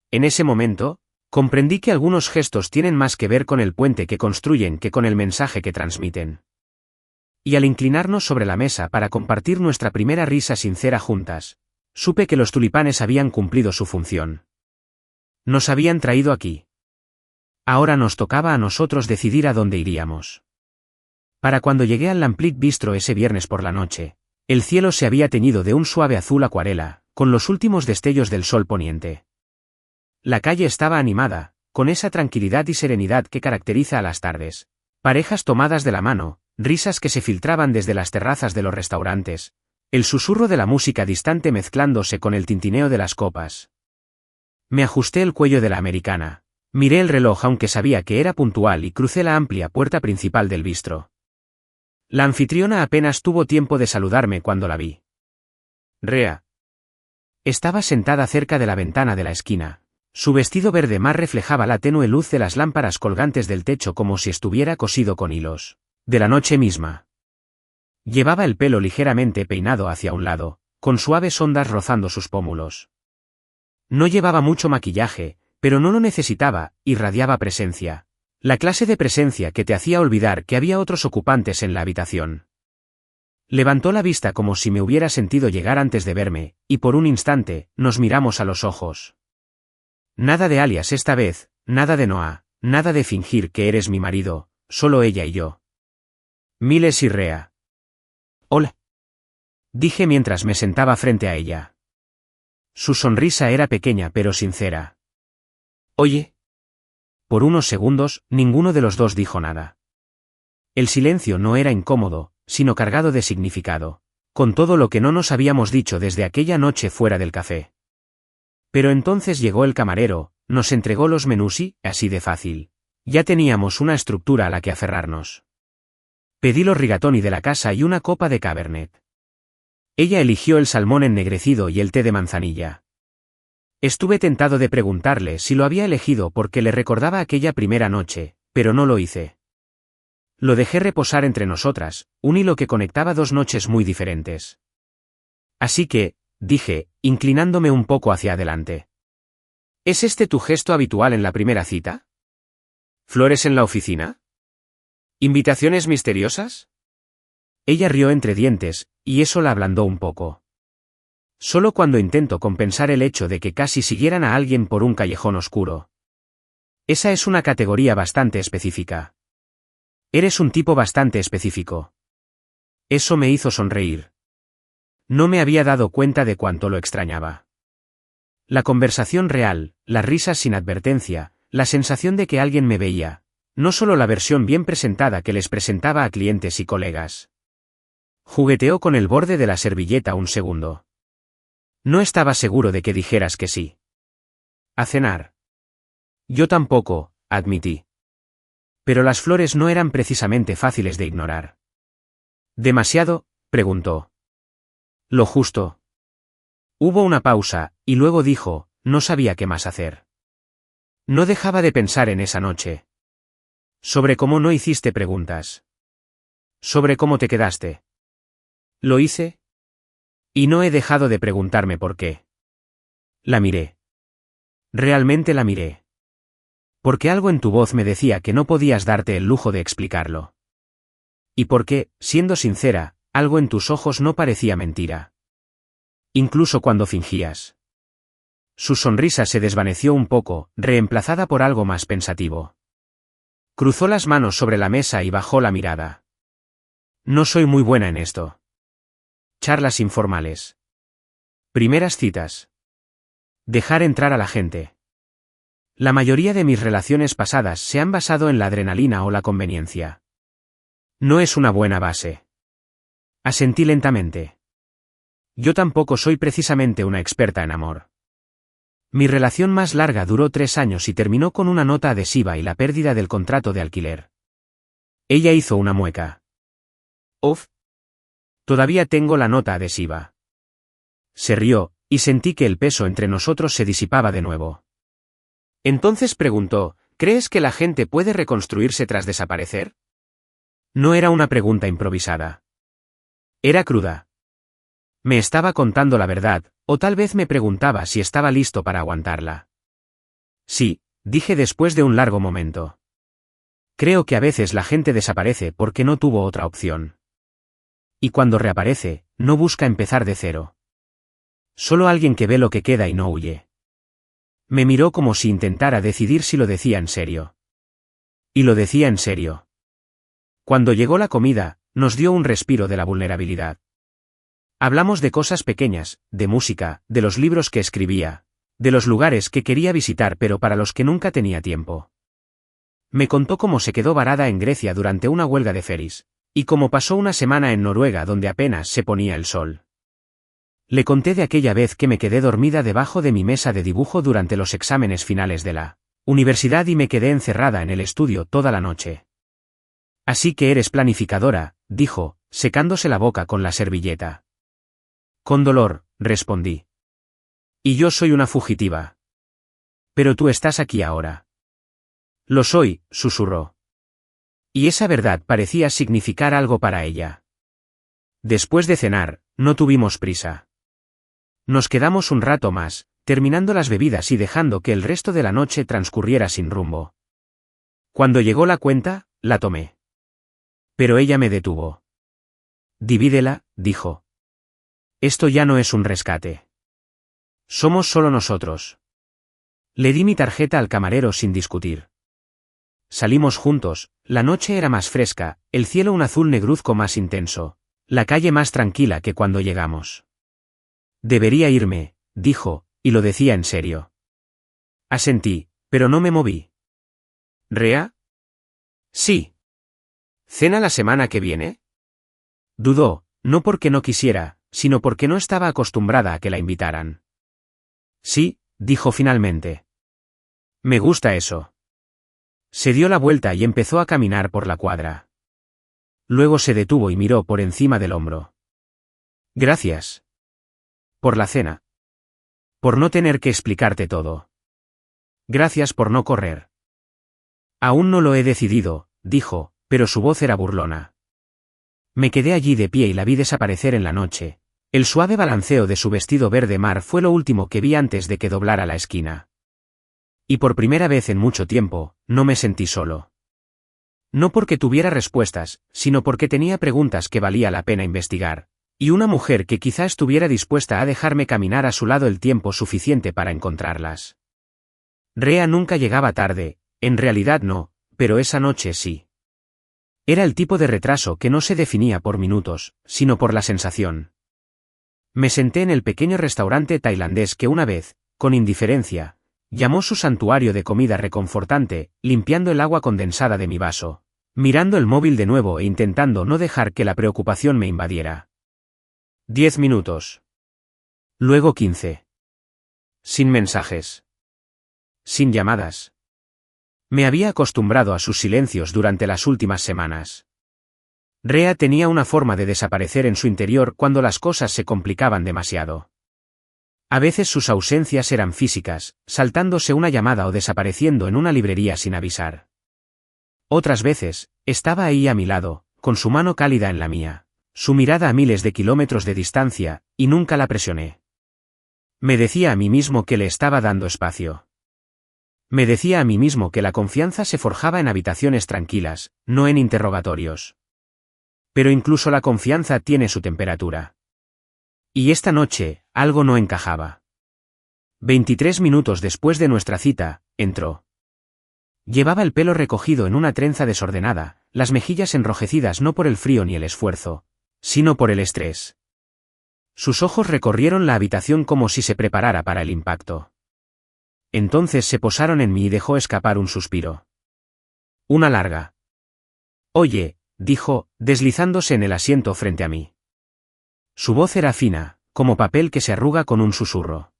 En ese momento, comprendí que algunos gestos tienen más que ver con el puente que construyen que con el mensaje que transmiten. Y al inclinarnos sobre la mesa para compartir nuestra primera risa sincera juntas, supe que los tulipanes habían cumplido su función. Nos habían traído aquí. Ahora nos tocaba a nosotros decidir a dónde iríamos. Para cuando llegué al Lamplit Bistro ese viernes por la noche, el cielo se había teñido de un suave azul acuarela, con los últimos destellos del sol poniente. La calle estaba animada, con esa tranquilidad y serenidad que caracteriza a las tardes. Parejas tomadas de la mano, risas que se filtraban desde las terrazas de los restaurantes, el susurro de la música distante mezclándose con el tintineo de las copas. Me ajusté el cuello de la americana, miré el reloj aunque sabía que era puntual y crucé la amplia puerta principal del bistro. La anfitriona apenas tuvo tiempo de saludarme cuando la vi. Rea. Estaba sentada cerca de la ventana de la esquina. Su vestido verde mar reflejaba la tenue luz de las lámparas colgantes del techo como si estuviera cosido con hilos. De la noche misma. Llevaba el pelo ligeramente peinado hacia un lado, con suaves ondas rozando sus pómulos. No llevaba mucho maquillaje, pero no lo necesitaba, irradiaba presencia. La clase de presencia que te hacía olvidar que había otros ocupantes en la habitación. Levantó la vista como si me hubiera sentido llegar antes de verme, y por un instante, nos miramos a los ojos. Nada de alias esta vez, nada de Noah, nada de fingir que eres mi marido, solo ella y yo. Miles y Rea. Hola. Dije mientras me sentaba frente a ella. Su sonrisa era pequeña pero sincera. Oye. Por unos segundos, ninguno de los dos dijo nada. El silencio no era incómodo, sino cargado de significado, con todo lo que no nos habíamos dicho desde aquella noche fuera del café. Pero entonces llegó el camarero, nos entregó los menús y, así de fácil, ya teníamos una estructura a la que aferrarnos. Pedí los rigatoni de la casa y una copa de cabernet. Ella eligió el salmón ennegrecido y el té de manzanilla. Estuve tentado de preguntarle si lo había elegido porque le recordaba aquella primera noche, pero no lo hice. Lo dejé reposar entre nosotras, un hilo que conectaba dos noches muy diferentes. Así que, dije, inclinándome un poco hacia adelante. ¿Es este tu gesto habitual en la primera cita? ¿Flores en la oficina? ¿Invitaciones misteriosas? Ella rió entre dientes, y eso la ablandó un poco. Solo cuando intento compensar el hecho de que casi siguieran a alguien por un callejón oscuro. Esa es una categoría bastante específica. Eres un tipo bastante específico. Eso me hizo sonreír. No me había dado cuenta de cuánto lo extrañaba. La conversación real, las risas sin advertencia, la sensación de que alguien me veía, no solo la versión bien presentada que les presentaba a clientes y colegas. Jugueteó con el borde de la servilleta un segundo. No estaba seguro de que dijeras que sí. ¿A cenar? Yo tampoco, admití. Pero las flores no eran precisamente fáciles de ignorar. ¿Demasiado?, preguntó. Lo justo. Hubo una pausa, y luego dijo, no sabía qué más hacer. No dejaba de pensar en esa noche. Sobre cómo no hiciste preguntas. Sobre cómo te quedaste. ¿Lo hice? Y no he dejado de preguntarme por qué. La miré. Realmente la miré. Porque algo en tu voz me decía que no podías darte el lujo de explicarlo. Y porque, siendo sincera, algo en tus ojos no parecía mentira. Incluso cuando fingías. Su sonrisa se desvaneció un poco, reemplazada por algo más pensativo. Cruzó las manos sobre la mesa y bajó la mirada. No soy muy buena en esto. Charlas informales. Primeras citas. Dejar entrar a la gente. La mayoría de mis relaciones pasadas se han basado en la adrenalina o la conveniencia. No es una buena base. Asentí lentamente. Yo tampoco soy precisamente una experta en amor. Mi relación más larga duró 3 años y terminó con una nota adhesiva y la pérdida del contrato de alquiler. Ella hizo una mueca. Uf. Todavía tengo la nota adhesiva. Se rió, y sentí que el peso entre nosotros se disipaba de nuevo. Entonces preguntó, ¿crees que la gente puede reconstruirse tras desaparecer? No era una pregunta improvisada. Era cruda. Me estaba contando la verdad, o tal vez me preguntaba si estaba listo para aguantarla. Sí, dije después de un largo momento. Creo que a veces la gente desaparece porque no tuvo otra opción. Y cuando reaparece, no busca empezar de cero. Solo alguien que ve lo que queda y no huye. Me miró como si intentara decidir si lo decía en serio. Y lo decía en serio. Cuando llegó la comida, nos dio un respiro de la vulnerabilidad. Hablamos de cosas pequeñas, de música, de los libros que escribía, de los lugares que quería visitar pero para los que nunca tenía tiempo. Me contó cómo se quedó varada en Grecia durante una huelga de ferries, y cómo pasó una semana en Noruega donde apenas se ponía el sol. Le conté de aquella vez que me quedé dormida debajo de mi mesa de dibujo durante los exámenes finales de la universidad y me quedé encerrada en el estudio toda la noche. Así que eres planificadora, dijo, secándose la boca con la servilleta. Con dolor, respondí. Y yo soy una fugitiva. Pero tú estás aquí ahora. Lo soy, susurró. Y esa verdad parecía significar algo para ella. Después de cenar, no tuvimos prisa. Nos quedamos un rato más, terminando las bebidas y dejando que el resto de la noche transcurriera sin rumbo. Cuando llegó la cuenta, la tomé. Pero ella me detuvo. Divídela, dijo. Esto ya no es un rescate. Somos solo nosotros. Le di mi tarjeta al camarero sin discutir. Salimos juntos, la noche era más fresca, el cielo un azul negruzco más intenso, la calle más tranquila que cuando llegamos. Debería irme, dijo, y lo decía en serio. Asentí, pero no me moví. ¿Rea? Sí. ¿Cena la semana que viene? Dudó, no porque no quisiera, sino porque no estaba acostumbrada a que la invitaran. Sí, dijo finalmente. Me gusta eso. Se dio la vuelta y empezó a caminar por la cuadra. Luego se detuvo y miró por encima del hombro. Gracias. Por la cena. Por no tener que explicarte todo. Gracias por no correr. Aún no lo he decidido, dijo, pero su voz era burlona. Me quedé allí de pie y la vi desaparecer en la noche. El suave balanceo de su vestido verde mar fue lo último que vi antes de que doblara la esquina. Y por primera vez en mucho tiempo, no me sentí solo. No porque tuviera respuestas, sino porque tenía preguntas que valía la pena investigar, y una mujer que quizá estuviera dispuesta a dejarme caminar a su lado el tiempo suficiente para encontrarlas. Rea nunca llegaba tarde, en realidad no, pero esa noche sí. Era el tipo de retraso que no se definía por minutos, sino por la sensación. Me senté en el pequeño restaurante tailandés que una vez, con indiferencia, llamó su santuario de comida reconfortante, limpiando el agua condensada de mi vaso, mirando el móvil de nuevo e intentando no dejar que la preocupación me invadiera. 10 minutos. Luego 15. Sin mensajes. Sin llamadas. Me había acostumbrado a sus silencios durante las últimas semanas. Rea tenía una forma de desaparecer en su interior cuando las cosas se complicaban demasiado. A veces sus ausencias eran físicas, saltándose una llamada o desapareciendo en una librería sin avisar. Otras veces, estaba ahí a mi lado, con su mano cálida en la mía, su mirada a miles de kilómetros de distancia, y nunca la presioné. Me decía a mí mismo que le estaba dando espacio. Me decía a mí mismo que la confianza se forjaba en habitaciones tranquilas, no en interrogatorios. Pero incluso la confianza tiene su temperatura. Y esta noche, algo no encajaba. 23 minutos después de nuestra cita, entró. Llevaba el pelo recogido en una trenza desordenada, las mejillas enrojecidas no por el frío ni el esfuerzo, sino por el estrés. Sus ojos recorrieron la habitación como si se preparara para el impacto. Entonces se posaron en mí y dejó escapar un suspiro. Una larga. Oye, dijo, deslizándose en el asiento frente a mí. Su voz era fina, como papel que se arruga con un susurro.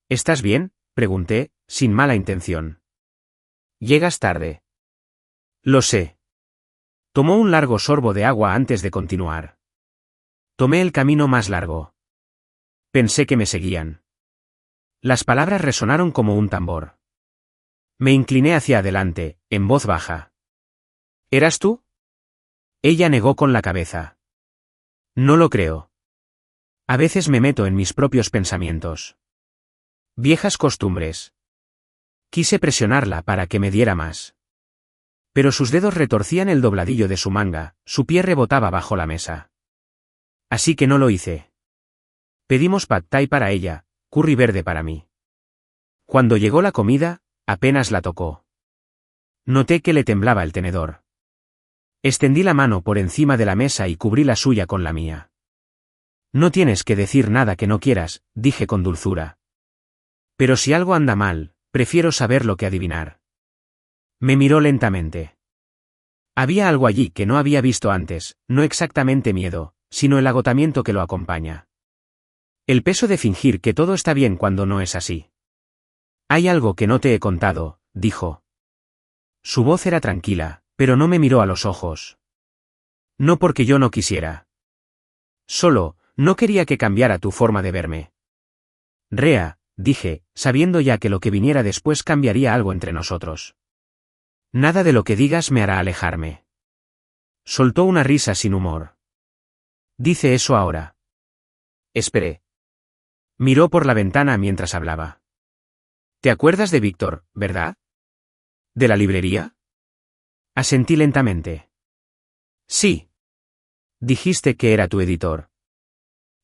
¿Estás bien?, pregunté, sin mala intención. Llegas tarde. Lo sé. Tomó un largo sorbo de agua antes de continuar. Tomé el camino más largo. Pensé que me seguían. Las palabras resonaron como un tambor. Me incliné hacia adelante, en voz baja. ¿Eras tú? Ella negó con la cabeza. No lo creo. A veces me meto en mis propios pensamientos. Viejas costumbres. Quise presionarla para que me diera más. Pero sus dedos retorcían el dobladillo de su manga, su pie rebotaba bajo la mesa. Así que no lo hice. Pedimos pad thai para ella, curry verde para mí. Cuando llegó la comida, apenas la tocó. Noté que le temblaba el tenedor. Extendí la mano por encima de la mesa y cubrí la suya con la mía. No tienes que decir nada que no quieras, dije con dulzura. Pero si algo anda mal, prefiero saberlo que adivinar. Me miró lentamente. Había algo allí que no había visto antes, no exactamente miedo, sino el agotamiento que lo acompaña. El peso de fingir que todo está bien cuando no es así. Hay algo que no te he contado, dijo. Su voz era tranquila, pero no me miró a los ojos. No porque yo no quisiera. Solo, no quería que cambiara tu forma de verme. Rea, dije, sabiendo ya que lo que viniera después cambiaría algo entre nosotros. Nada de lo que digas me hará alejarme. Soltó una risa sin humor. Dice eso ahora. Esperé. Miró por la ventana mientras hablaba. ¿Te acuerdas de Víctor, verdad? ¿De la librería? Asentí lentamente. Sí. Dijiste que era tu editor.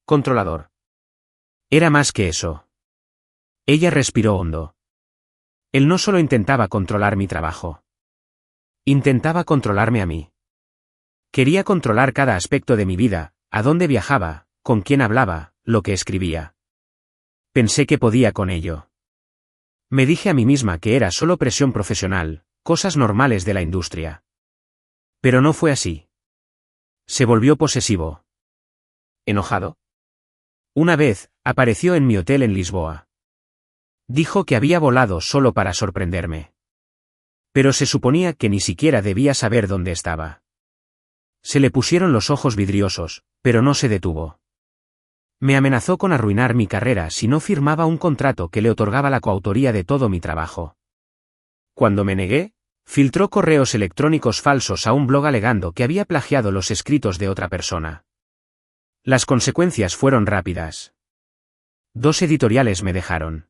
Controlador. Era más que eso. Ella respiró hondo. Él no solo intentaba controlar mi trabajo. Intentaba controlarme a mí. Quería controlar cada aspecto de mi vida, a dónde viajaba, con quién hablaba, lo que escribía. Pensé que podía con ello. Me dije a mí misma que era solo presión profesional, cosas normales de la industria. Pero no fue así. Se volvió posesivo. ¿Enojado? Una vez, apareció en mi hotel en Lisboa. Dijo que había volado solo para sorprenderme. Pero se suponía que ni siquiera debía saber dónde estaba. Se le pusieron los ojos vidriosos, pero no se detuvo. Me amenazó con arruinar mi carrera si no firmaba un contrato que le otorgaba la coautoría de todo mi trabajo. Cuando me negué, filtró correos electrónicos falsos a un blog alegando que había plagiado los escritos de otra persona. Las consecuencias fueron rápidas. 2 editoriales me dejaron.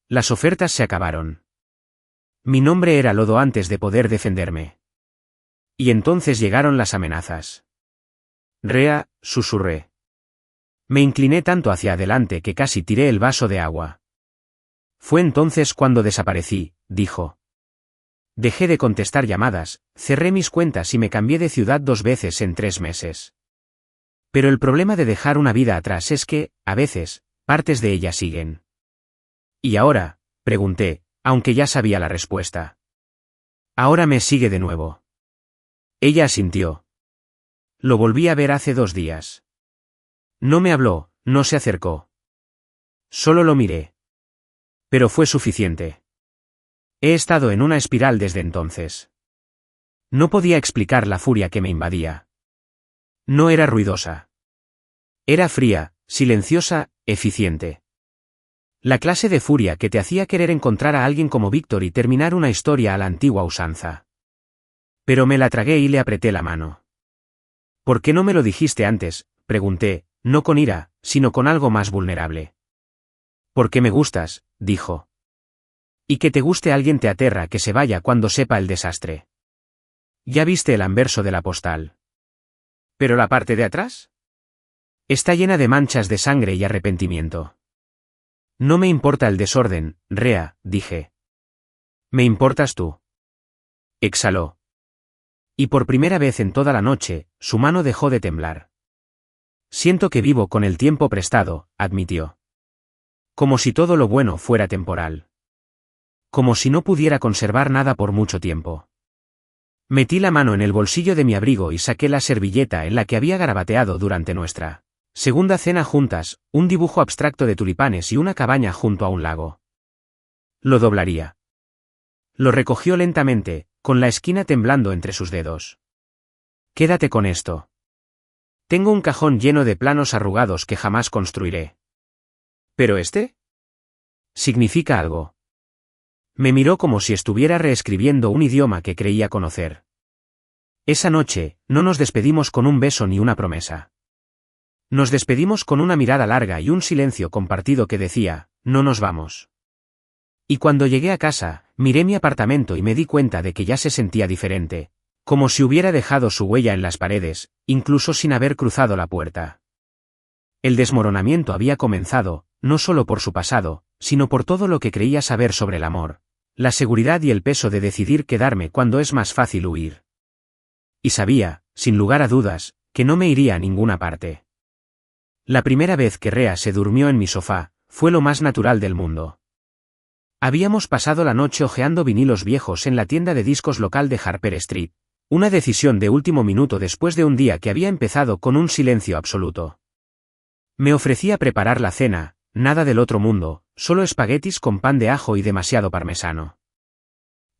Las ofertas se acabaron. Mi nombre era lodo antes de poder defenderme. Y entonces llegaron las amenazas. Rea, susurré. Me incliné tanto hacia adelante que casi tiré el vaso de agua. Fue entonces cuando desaparecí, dijo. Dejé de contestar llamadas, cerré mis cuentas y me cambié de ciudad 2 veces en 3 meses. Pero el problema de dejar una vida atrás es que, a veces, partes de ella siguen. ¿Y ahora?, pregunté, aunque ya sabía la respuesta. Ahora me sigue de nuevo. Ella asintió. Lo volví a ver hace 2 días. No me habló, no se acercó. Solo lo miré. Pero fue suficiente. He estado en una espiral desde entonces. No podía explicar la furia que me invadía. No era ruidosa. Era fría, silenciosa, eficiente. La clase de furia que te hacía querer encontrar a alguien como Víctor y terminar una historia a la antigua usanza. Pero me la tragué y le apreté la mano. ¿Por qué no me lo dijiste antes?, pregunté, no con ira, sino con algo más vulnerable. Porque me gustas, dijo. Y que te guste alguien te aterra que se vaya cuando sepa el desastre. Ya viste el anverso de la postal. ¿Pero la parte de atrás? Está llena de manchas de sangre y arrepentimiento. No me importa el desorden, Rea, dije. Me importas tú. Exhaló. Y por primera vez en toda la noche, su mano dejó de temblar. Siento que vivo con el tiempo prestado, admitió. Como si todo lo bueno fuera temporal. Como si no pudiera conservar nada por mucho tiempo. Metí la mano en el bolsillo de mi abrigo y saqué la servilleta en la que había garabateado durante nuestra segunda cena juntas, un dibujo abstracto de tulipanes y una cabaña junto a un lago. Lo doblaría. Lo recogió lentamente, con la esquina temblando entre sus dedos. Quédate con esto. Tengo un cajón lleno de planos arrugados que jamás construiré. ¿Pero este? Significa algo. Me miró como si estuviera reescribiendo un idioma que creía conocer. Esa noche, no nos despedimos con un beso ni una promesa. Nos despedimos con una mirada larga y un silencio compartido que decía, no nos vamos. Y cuando llegué a casa, miré mi apartamento y me di cuenta de que ya se sentía diferente. Como si hubiera dejado su huella en las paredes, incluso sin haber cruzado la puerta. El desmoronamiento había comenzado, no solo por su pasado, sino por todo lo que creía saber sobre el amor, la seguridad y el peso de decidir quedarme cuando es más fácil huir. Y sabía, sin lugar a dudas, que no me iría a ninguna parte. La primera vez que Rea se durmió en mi sofá, fue lo más natural del mundo. Habíamos pasado la noche hojeando vinilos viejos en la tienda de discos local de Harper Street. Una decisión de último minuto después de un día que había empezado con un silencio absoluto. Me ofrecía preparar la cena, nada del otro mundo, solo espaguetis con pan de ajo y demasiado parmesano.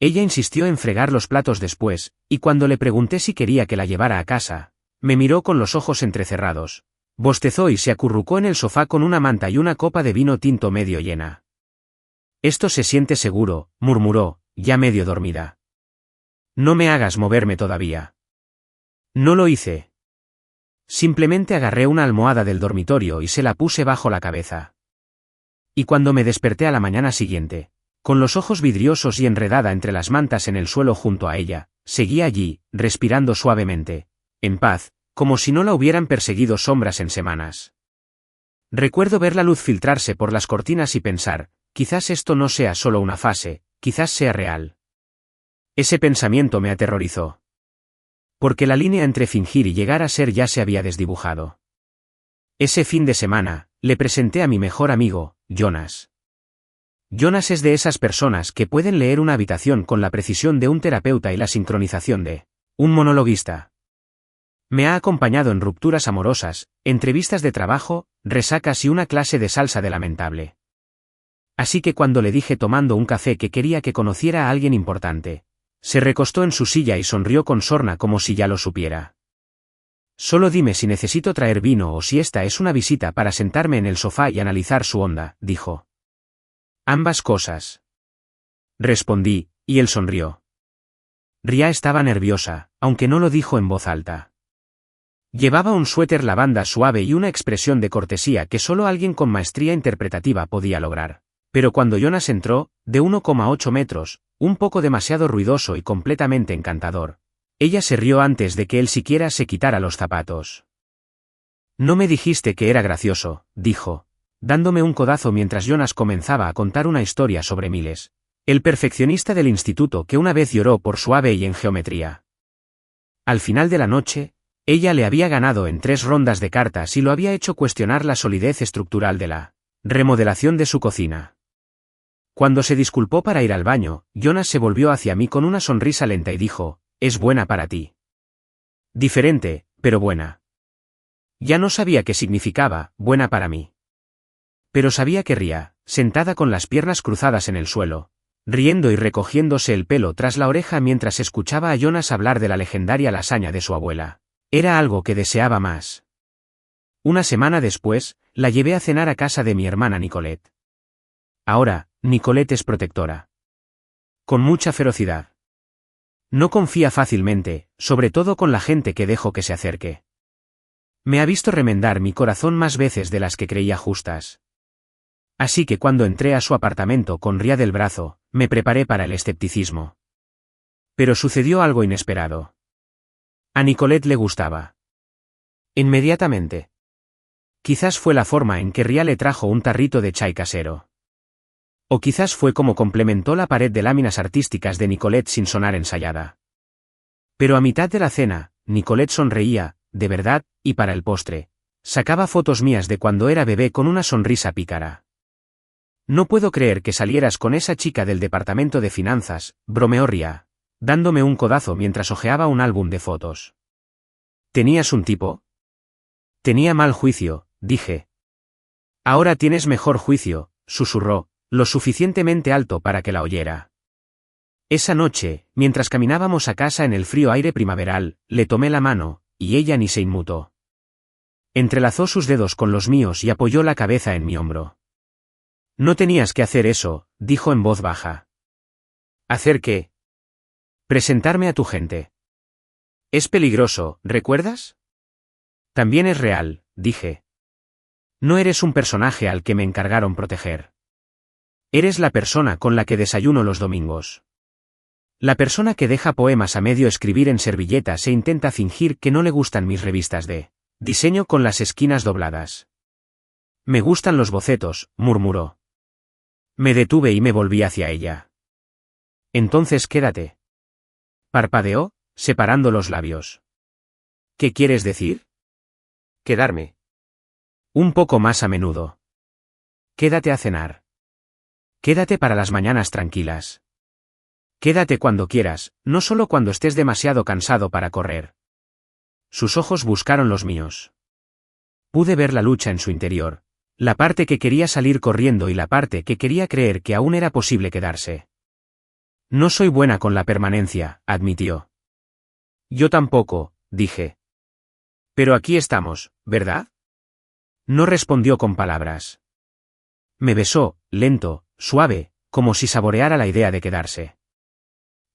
Ella insistió en fregar los platos después, y cuando le pregunté si quería que la llevara a casa, me miró con los ojos entrecerrados, bostezó y se acurrucó en el sofá con una manta y una copa de vino tinto medio llena. Esto se siente seguro, murmuró, ya medio dormida. No me hagas moverme todavía. No lo hice. Simplemente agarré una almohada del dormitorio y se la puse bajo la cabeza. Y cuando me desperté a la mañana siguiente, con los ojos vidriosos y enredada entre las mantas en el suelo junto a ella, seguía allí, respirando suavemente, en paz, como si no la hubieran perseguido sombras en semanas. Recuerdo ver la luz filtrarse por las cortinas y pensar, quizás esto no sea solo una fase, quizás sea real. Ese pensamiento me aterrorizó. Porque la línea entre fingir y llegar a ser ya se había desdibujado. Ese fin de semana, le presenté a mi mejor amigo, Jonas. Jonas es de esas personas que pueden leer una habitación con la precisión de un terapeuta y la sincronización de Un monologuista. Me ha acompañado en rupturas amorosas, entrevistas de trabajo, resacas y una clase de salsa de lamentable. Así que cuando le dije tomando un café que quería que conociera a alguien importante, se recostó en su silla y sonrió con sorna como si ya lo supiera. Solo dime si necesito traer vino o si esta es una visita para sentarme en el sofá y analizar su onda, dijo. Ambas cosas. Respondí, y él sonrió. Ria estaba nerviosa, aunque no lo dijo en voz alta. Llevaba un suéter lavanda suave y una expresión de cortesía que solo alguien con maestría interpretativa podía lograr. Pero cuando Jonas entró, de 1,8 metros, un poco demasiado ruidoso y completamente encantador, ella se rió antes de que él siquiera se quitara los zapatos. No me dijiste que era gracioso, dijo, dándome un codazo mientras Jonas comenzaba a contar una historia sobre Miles, el perfeccionista del instituto que una vez lloró por su AB y en geometría. Al final de la noche, ella le había ganado en 3 rondas de cartas y lo había hecho cuestionar la solidez estructural de la remodelación de su cocina. Cuando se disculpó para ir al baño, Jonas se volvió hacia mí con una sonrisa lenta y dijo, «Es buena para ti». Diferente, pero buena. Ya no sabía qué significaba, buena para mí. Pero sabía que Ria, sentada con las piernas cruzadas en el suelo, riendo y recogiéndose el pelo tras la oreja mientras escuchaba a Jonas hablar de la legendaria lasaña de su abuela, era algo que deseaba más. Una semana después, la llevé a cenar a casa de mi hermana Nicolette. Ahora, Nicolette es protectora. Con mucha ferocidad. No confía fácilmente, sobre todo con la gente que dejo que se acerque. Me ha visto remendar mi corazón más veces de las que creía justas. Así que cuando entré a su apartamento con Ria del brazo, me preparé para el escepticismo. Pero sucedió algo inesperado. A Nicolette le gustaba. Inmediatamente. Quizás fue la forma en que Ria le trajo un tarrito de chai casero. O quizás fue como complementó la pared de láminas artísticas de Nicolette sin sonar ensayada. Pero a mitad de la cena, Nicolette sonreía, de verdad, y para el postre, sacaba fotos mías de cuando era bebé con una sonrisa pícara. No puedo creer que salieras con esa chica del departamento de finanzas, bromeó Ria, dándome un codazo mientras hojeaba un álbum de fotos. ¿Tenías un tipo? Tenía mal juicio, dije. Ahora tienes mejor juicio, susurró, lo suficientemente alto para que la oyera. Esa noche, mientras caminábamos a casa en el frío aire primaveral, le tomé la mano, y ella ni se inmutó. Entrelazó sus dedos con los míos y apoyó la cabeza en mi hombro. No tenías que hacer eso, dijo en voz baja. ¿Hacer qué? Presentarme a tu gente. Es peligroso, ¿recuerdas? También es real, dije. No eres un personaje al que me encargaron proteger. Eres la persona con la que desayuno los domingos. La persona que deja poemas a medio escribir en servilletas e intenta fingir que no le gustan mis revistas de diseño con las esquinas dobladas. Me gustan los bocetos, murmuró. Me detuve y me volví hacia ella. Entonces quédate. Parpadeó, separando los labios. ¿Qué quieres decir? Quedarme. Un poco más a menudo. Quédate a cenar. Quédate para las mañanas tranquilas. Quédate cuando quieras, no solo cuando estés demasiado cansado para correr. Sus ojos buscaron los míos. Pude ver la lucha en su interior, la parte que quería salir corriendo y la parte que quería creer que aún era posible quedarse. No soy buena con la permanencia, admitió. Yo tampoco, dije. Pero aquí estamos, ¿verdad? No respondió con palabras. Me besó, lento, suave, como si saboreara la idea de quedarse.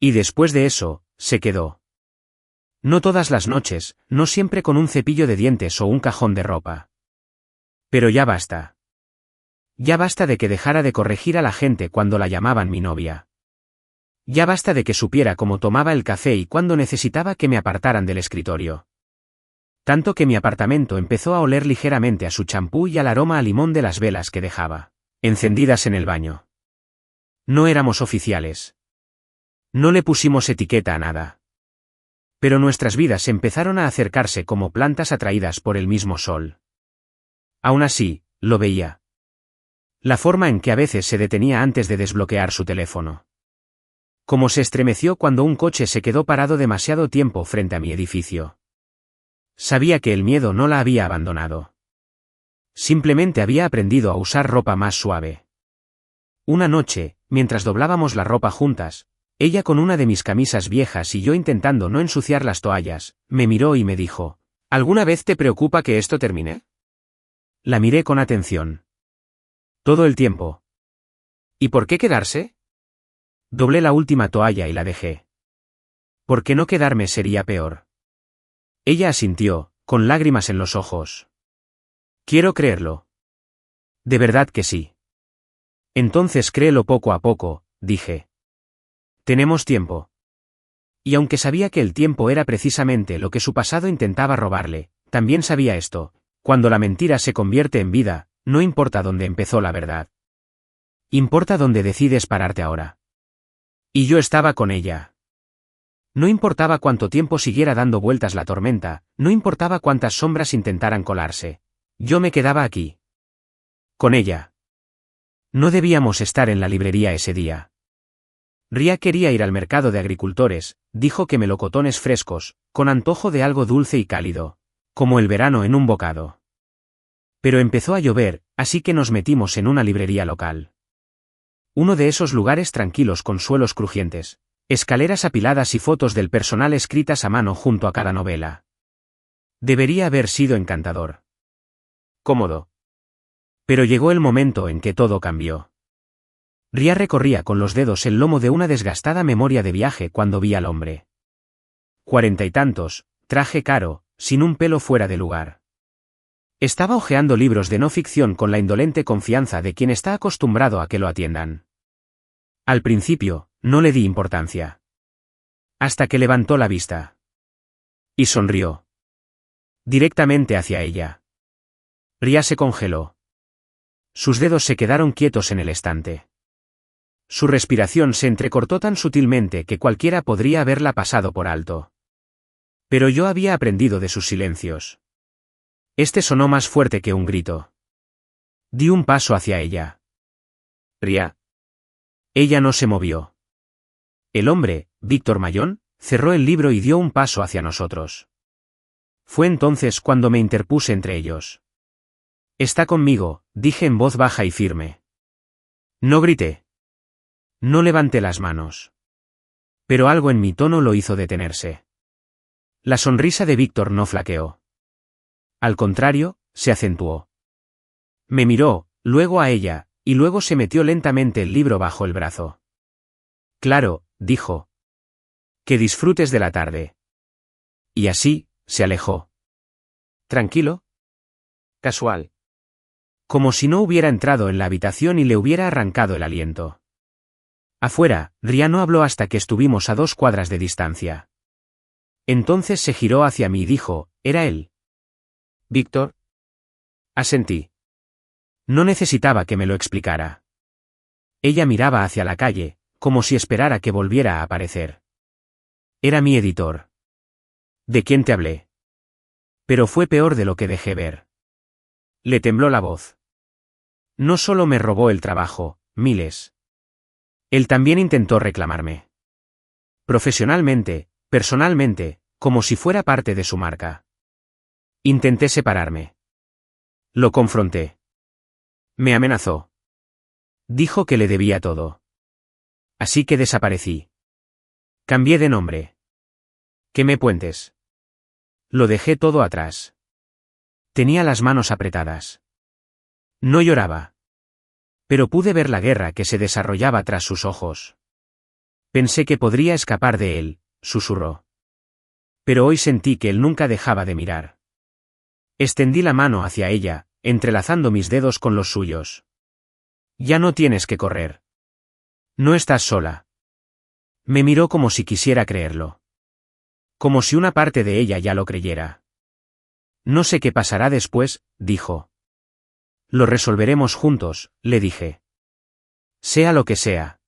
Y después de eso, se quedó. No todas las noches, no siempre con un cepillo de dientes o un cajón de ropa. Pero ya basta. Ya basta de que dejara de corregir a la gente cuando la llamaban mi novia. Ya basta de que supiera cómo tomaba el café y cuándo necesitaba que me apartaran del escritorio. Tanto que mi apartamento empezó a oler ligeramente a su champú y al aroma a limón de las velas que dejaba encendidas en el baño. No éramos oficiales. No le pusimos etiqueta a nada. Pero nuestras vidas empezaron a acercarse como plantas atraídas por el mismo sol. Aún así, lo veía. La forma en que a veces se detenía antes de desbloquear su teléfono. Como se estremeció cuando un coche se quedó parado demasiado tiempo frente a mi edificio. Sabía que el miedo no la había abandonado. Simplemente había aprendido a usar ropa más suave. Una noche, mientras doblábamos la ropa juntas, ella con una de mis camisas viejas y yo intentando no ensuciar las toallas, me miró y me dijo, ¿alguna vez te preocupa que esto termine? La miré con atención. Todo el tiempo. ¿Y por qué quedarse? Doblé la última toalla y la dejé. ¿Por qué no quedarme sería peor? Ella asintió, con lágrimas en los ojos. Quiero creerlo. De verdad que sí. Entonces créelo poco a poco, dije. Tenemos tiempo. Y aunque sabía que el tiempo era precisamente lo que su pasado intentaba robarle, también sabía esto, cuando la mentira se convierte en vida, no importa dónde empezó la verdad. Importa dónde decides pararte ahora. Y yo estaba con ella. No importaba cuánto tiempo siguiera dando vueltas la tormenta, no importaba cuántas sombras intentaran colarse. Yo me quedaba aquí. Con ella. No debíamos estar en la librería ese día. Ria quería ir al mercado de agricultores, dijo que melocotones frescos, con antojo de algo dulce y cálido, como el verano en un bocado. Pero empezó a llover, así que nos metimos en una librería local. Uno de esos lugares tranquilos con suelos crujientes, escaleras apiladas y fotos del personal escritas a mano junto a cada novela. Debería haber sido encantador. Cómodo. Pero llegó el momento en que todo cambió. Ria recorría con los dedos el lomo de una desgastada memoria de viaje cuando vi al hombre. 40 y tantos, traje caro, sin un pelo fuera de lugar. Estaba hojeando libros de no ficción con la indolente confianza de quien está acostumbrado a que lo atiendan. Al principio, no le di importancia. Hasta que levantó la vista. Y sonrió. Directamente hacia ella. Ria se congeló. Sus dedos se quedaron quietos en el estante. Su respiración se entrecortó tan sutilmente que cualquiera podría haberla pasado por alto. Pero yo había aprendido de sus silencios. Este sonó más fuerte que un grito. Di un paso hacia ella. Ria. Ella no se movió. El hombre, Víctor Mayón, cerró el libro y dio un paso hacia nosotros. Fue entonces cuando me interpuse entre ellos. Está conmigo, dije en voz baja y firme. No grité. No levanté las manos. Pero algo en mi tono lo hizo detenerse. La sonrisa de Víctor no flaqueó. Al contrario, se acentuó. Me miró, luego a ella, y luego se metió lentamente el libro bajo el brazo. Claro, dijo. Que disfrutes de la tarde. Y así, se alejó. ¿Tranquilo? Casual. Como si no hubiera entrado en la habitación y le hubiera arrancado el aliento. Afuera, Ria no habló hasta que estuvimos a 2 cuadras de distancia. Entonces se giró hacia mí y dijo, ¿era él? ¿Víctor? Asentí. No necesitaba que me lo explicara. Ella miraba hacia la calle, como si esperara que volviera a aparecer. Era mi editor. ¿De quién te hablé? Pero fue peor de lo que dejé ver. Le tembló la voz. No solo me robó el trabajo, miles. Él también intentó reclamarme. Profesionalmente, personalmente, como si fuera parte de su marca. Intenté separarme. Lo confronté. Me amenazó. Dijo que le debía todo. Así que desaparecí. Cambié de nombre. Quemé puentes. Lo dejé todo atrás. Tenía las manos apretadas. No lloraba. Pero pude ver la guerra que se desarrollaba tras sus ojos. Pensé que podría escapar de él, susurró. Pero hoy sentí que él nunca dejaba de mirar. Extendí la mano hacia ella, entrelazando mis dedos con los suyos. Ya no tienes que correr. No estás sola. Me miró como si quisiera creerlo. Como si una parte de ella ya lo creyera. No sé qué pasará después, dijo. Lo resolveremos juntos, le dije. Sea lo que sea.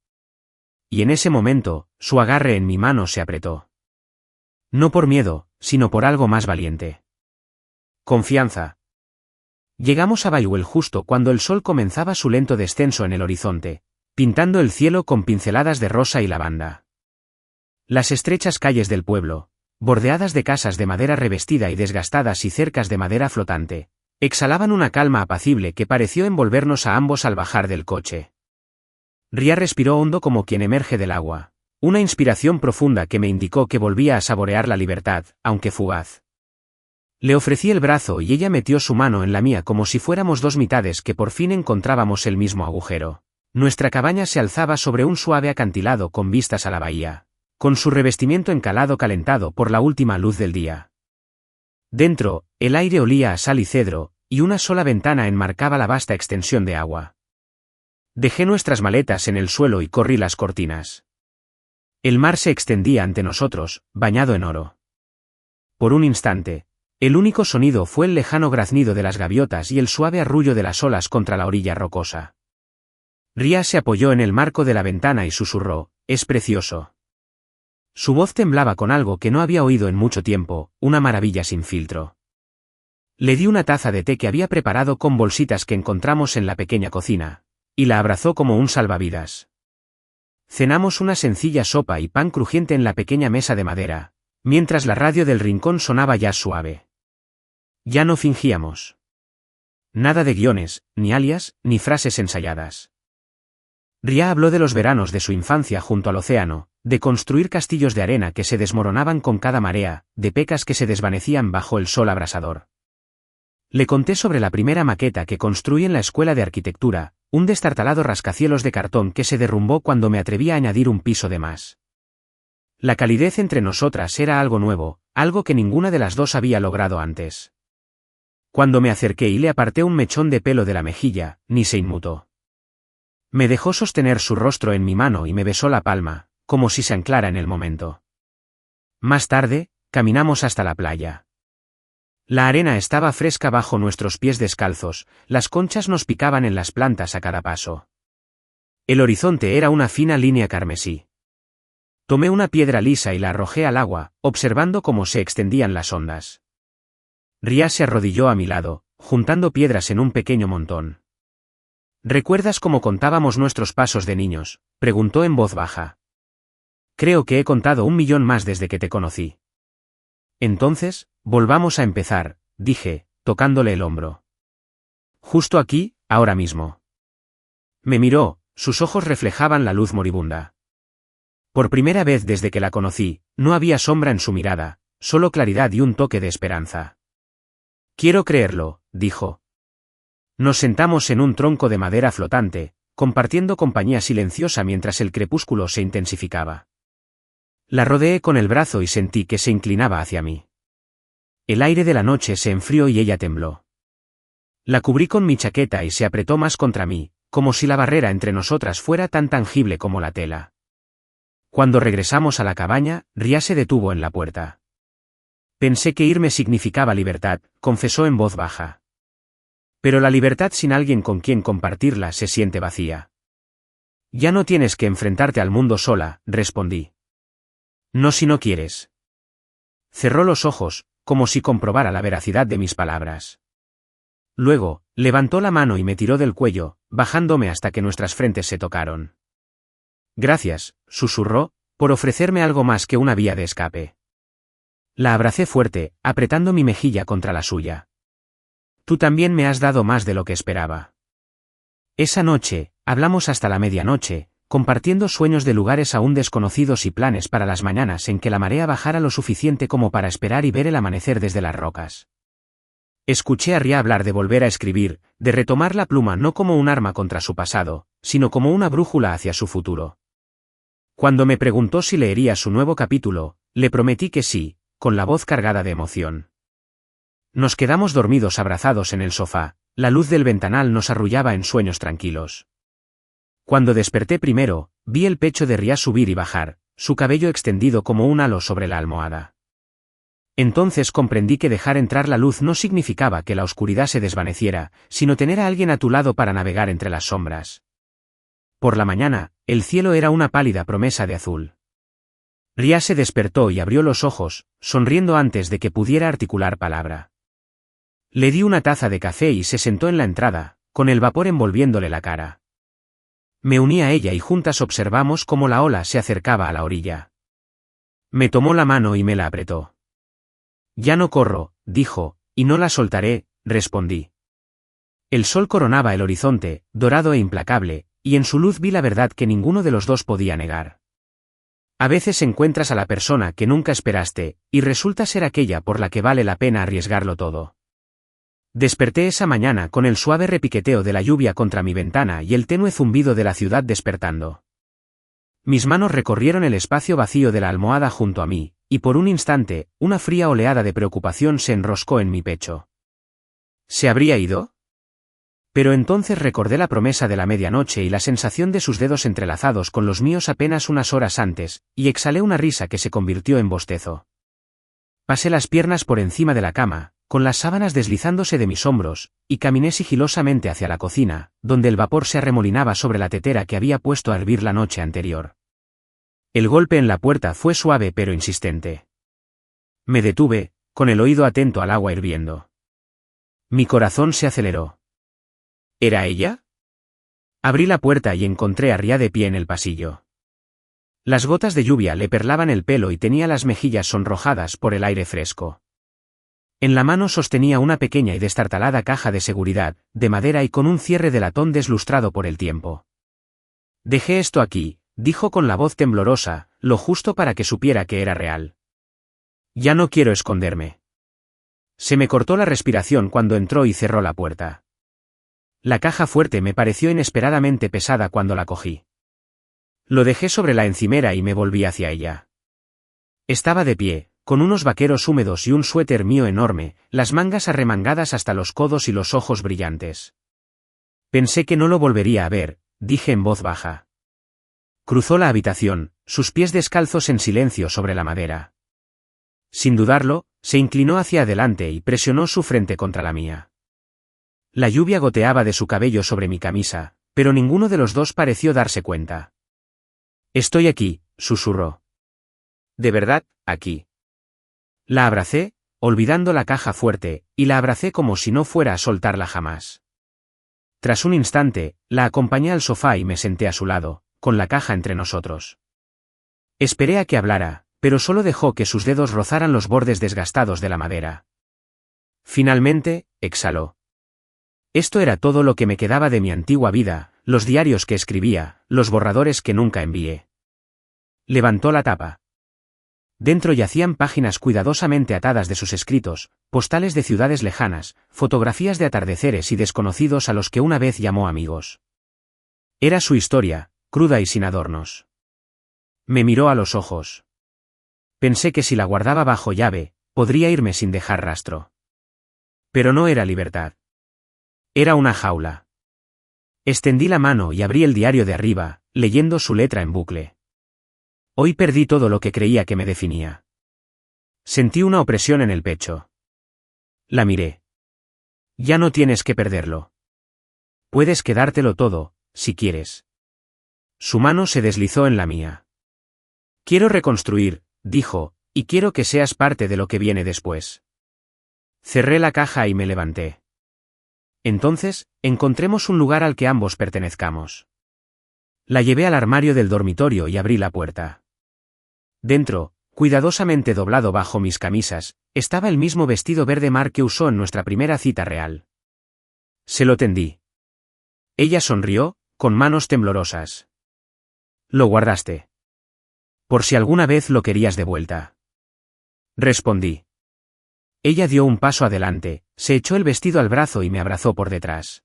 Y en ese momento, su agarre en mi mano se apretó. No por miedo, sino por algo más valiente. Confianza. Llegamos a Bayuel justo cuando el sol comenzaba su lento descenso en el horizonte, pintando el cielo con pinceladas de rosa y lavanda. Las estrechas calles del pueblo, bordeadas de casas de madera revestida y desgastadas y cercas de madera flotante, exhalaban una calma apacible que pareció envolvernos a ambos al bajar del coche. Ria respiró hondo como quien emerge del agua, una inspiración profunda que me indicó que volvía a saborear la libertad, aunque fugaz. Le ofrecí el brazo y ella metió su mano en la mía como si fuéramos dos mitades que por fin encontrábamos el mismo agujero. Nuestra cabaña se alzaba sobre un suave acantilado con vistas a la bahía, con su revestimiento encalado calentado por la última luz del día. Dentro, el aire olía a sal y cedro, y una sola ventana enmarcaba la vasta extensión de agua. Dejé nuestras maletas en el suelo y corrí las cortinas. El mar se extendía ante nosotros, bañado en oro. Por un instante, el único sonido fue el lejano graznido de las gaviotas y el suave arrullo de las olas contra la orilla rocosa. Ria se apoyó en el marco de la ventana y susurró: «Es precioso». Su voz temblaba con algo que no había oído en mucho tiempo, una maravilla sin filtro. Le di una taza de té que había preparado con bolsitas que encontramos en la pequeña cocina, y la abrazó como un salvavidas. Cenamos una sencilla sopa y pan crujiente en la pequeña mesa de madera, mientras la radio del rincón sonaba ya suave. Ya no fingíamos. Nada de guiones, ni alias, ni frases ensayadas. Ria habló de los veranos de su infancia junto al océano, de construir castillos de arena que se desmoronaban con cada marea, de pecas que se desvanecían bajo el sol abrasador. Le conté sobre la primera maqueta que construí en la escuela de arquitectura, un destartalado rascacielos de cartón que se derrumbó cuando me atreví a añadir un piso de más. La calidez entre nosotras era algo nuevo, algo que ninguna de las dos había logrado antes. Cuando me acerqué y le aparté un mechón de pelo de la mejilla, ni se inmutó. Me dejó sostener su rostro en mi mano y me besó la palma, como si se anclara en el momento. Más tarde, caminamos hasta la playa. La arena estaba fresca bajo nuestros pies descalzos, las conchas nos picaban en las plantas a cada paso. El horizonte era una fina línea carmesí. Tomé una piedra lisa y la arrojé al agua, observando cómo se extendían las ondas. Ria se arrodilló a mi lado, juntando piedras en un pequeño montón. ¿Recuerdas cómo contábamos nuestros pasos de niños?, preguntó en voz baja. Creo que he contado 1.000.000 más desde que te conocí. Entonces, volvamos a empezar, dije, tocándole el hombro. Justo aquí, ahora mismo. Me miró, sus ojos reflejaban la luz moribunda. Por primera vez desde que la conocí, no había sombra en su mirada, solo claridad y un toque de esperanza. Quiero creerlo, dijo. Nos sentamos en un tronco de madera flotante, compartiendo compañía silenciosa mientras el crepúsculo se intensificaba. La rodeé con el brazo y sentí que se inclinaba hacia mí. El aire de la noche se enfrió y ella tembló. La cubrí con mi chaqueta y se apretó más contra mí, como si la barrera entre nosotras fuera tan tangible como la tela. Cuando regresamos a la cabaña, Ria se detuvo en la puerta. Pensé que irme significaba libertad, confesó en voz baja. Pero la libertad sin alguien con quien compartirla se siente vacía. Ya no tienes que enfrentarte al mundo sola, respondí. No si no quieres. Cerró los ojos, como si comprobara la veracidad de mis palabras. Luego, levantó la mano y me tiró del cuello, bajándome hasta que nuestras frentes se tocaron. Gracias, susurró, por ofrecerme algo más que una vía de escape. La abracé fuerte, apretando mi mejilla contra la suya. Tú también me has dado más de lo que esperaba. Esa noche, hablamos hasta la medianoche, compartiendo sueños de lugares aún desconocidos y planes para las mañanas en que la marea bajara lo suficiente como para esperar y ver el amanecer desde las rocas. Escuché a Ria hablar de volver a escribir, de retomar la pluma no como un arma contra su pasado, sino como una brújula hacia su futuro. Cuando me preguntó si leería su nuevo capítulo, le prometí que sí, con la voz cargada de emoción. Nos quedamos dormidos abrazados en el sofá, la luz del ventanal nos arrullaba en sueños tranquilos. Cuando desperté primero, vi el pecho de Ria subir y bajar, su cabello extendido como un halo sobre la almohada. Entonces comprendí que dejar entrar la luz no significaba que la oscuridad se desvaneciera, sino tener a alguien a tu lado para navegar entre las sombras. Por la mañana, el cielo era una pálida promesa de azul. Ria se despertó y abrió los ojos, sonriendo antes de que pudiera articular palabra. Le di una taza de café y se sentó en la entrada, con el vapor envolviéndole la cara. Me uní a ella y juntas observamos cómo la ola se acercaba a la orilla. Me tomó la mano y me la apretó. Ya no corro, dijo, y no la soltaré, respondí. El sol coronaba el horizonte, dorado e implacable, y en su luz vi la verdad que ninguno de los dos podía negar. A veces encuentras a la persona que nunca esperaste, y resulta ser aquella por la que vale la pena arriesgarlo todo. Desperté esa mañana con el suave repiqueteo de la lluvia contra mi ventana y el tenue zumbido de la ciudad despertando. Mis manos recorrieron el espacio vacío de la almohada junto a mí, y por un instante, una fría oleada de preocupación se enroscó en mi pecho. ¿Se habría ido? Pero entonces recordé la promesa de la medianoche y la sensación de sus dedos entrelazados con los míos apenas unas horas antes, y exhalé una risa que se convirtió en bostezo. Pasé las piernas por encima de la cama, con las sábanas deslizándose de mis hombros, y caminé sigilosamente hacia la cocina, donde el vapor se arremolinaba sobre la tetera que había puesto a hervir la noche anterior. El golpe en la puerta fue suave pero insistente. Me detuve, con el oído atento al agua hirviendo. Mi corazón se aceleró. ¿Era ella? Abrí la puerta y encontré a Ria de pie en el pasillo. Las gotas de lluvia le perlaban el pelo y tenía las mejillas sonrojadas por el aire fresco. En la mano sostenía una pequeña y destartalada caja de seguridad, de madera y con un cierre de latón deslustrado por el tiempo. Dejé esto aquí, dijo con la voz temblorosa, lo justo para que supiera que era real. Ya no quiero esconderme. Se me cortó la respiración cuando entró y cerró la puerta. La caja fuerte me pareció inesperadamente pesada cuando la cogí. Lo dejé sobre la encimera y me volví hacia ella. Estaba de pie, con unos vaqueros húmedos y un suéter mío enorme, las mangas arremangadas hasta los codos y los ojos brillantes. Pensé que no lo volvería a ver, dije en voz baja. Cruzó la habitación, sus pies descalzos en silencio sobre la madera. Sin dudarlo, se inclinó hacia adelante y presionó su frente contra la mía. La lluvia goteaba de su cabello sobre mi camisa, pero ninguno de los dos pareció darse cuenta. Estoy aquí, susurró. De verdad, aquí. La abracé, olvidando la caja fuerte, y la abracé como si no fuera a soltarla jamás. Tras un instante, la acompañé al sofá y me senté a su lado, con la caja entre nosotros. Esperé a que hablara, pero solo dejó que sus dedos rozaran los bordes desgastados de la madera. Finalmente, exhaló. Esto era todo lo que me quedaba de mi antigua vida, los diarios que escribía, los borradores que nunca envié. Levantó la tapa. Dentro yacían páginas cuidadosamente atadas de sus escritos, postales de ciudades lejanas, fotografías de atardeceres y desconocidos a los que una vez llamó amigos. Era su historia, cruda y sin adornos. Me miró a los ojos. Pensé que si la guardaba bajo llave, podría irme sin dejar rastro. Pero no era libertad. Era una jaula. Extendí la mano y abrí el diario de arriba, leyendo su letra en bucle. Hoy perdí todo lo que creía que me definía. Sentí una opresión en el pecho. La miré. Ya no tienes que perderlo. Puedes quedártelo todo, si quieres. Su mano se deslizó en la mía. Quiero reconstruir, dijo, y quiero que seas parte de lo que viene después. Cerré la caja y me levanté. Entonces, encontremos un lugar al que ambos pertenezcamos. La llevé al armario del dormitorio y abrí la puerta. Dentro, cuidadosamente doblado bajo mis camisas, estaba el mismo vestido verde mar que usó en nuestra primera cita real. Se lo tendí. Ella sonrió, con manos temblorosas. ¿Lo guardaste? Por si alguna vez lo querías de vuelta. Respondí. Ella dio un paso adelante, se echó el vestido al brazo y me abrazó por detrás.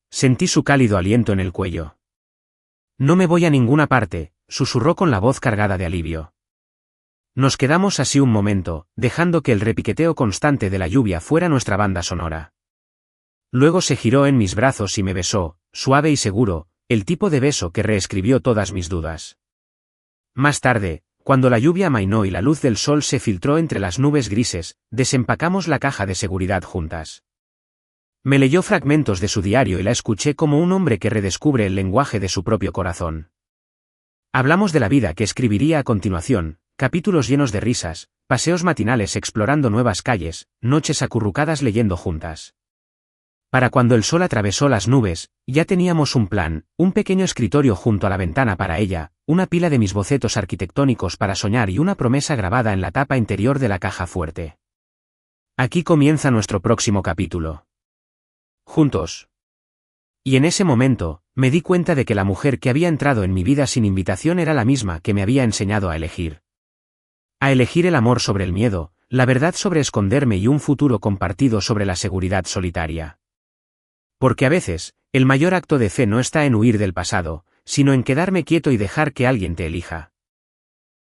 Sentí su cálido aliento en el cuello. No me voy a ninguna parte, susurró con la voz cargada de alivio. Nos quedamos así un momento, dejando que el repiqueteo constante de la lluvia fuera nuestra banda sonora. Luego se giró en mis brazos y me besó, suave y seguro, el tipo de beso que reescribió todas mis dudas. Más tarde, cuando la lluvia amainó y la luz del sol se filtró entre las nubes grises, desempacamos la caja de seguridad juntas. Me leyó fragmentos de su diario y la escuché como un hombre que redescubre el lenguaje de su propio corazón. Hablamos de la vida que escribiría a continuación, capítulos llenos de risas, paseos matinales explorando nuevas calles, noches acurrucadas leyendo juntas. Para cuando el sol atravesó las nubes, ya teníamos un plan, un pequeño escritorio junto a la ventana para ella, una pila de mis bocetos arquitectónicos para soñar y una promesa grabada en la tapa interior de la caja fuerte. Aquí comienza nuestro próximo capítulo. Juntos. Y en ese momento, me di cuenta de que la mujer que había entrado en mi vida sin invitación era la misma que me había enseñado a elegir. A elegir el amor sobre el miedo, la verdad sobre esconderme y un futuro compartido sobre la seguridad solitaria. Porque a veces, el mayor acto de fe no está en huir del pasado, sino en quedarme quieto y dejar que alguien te elija.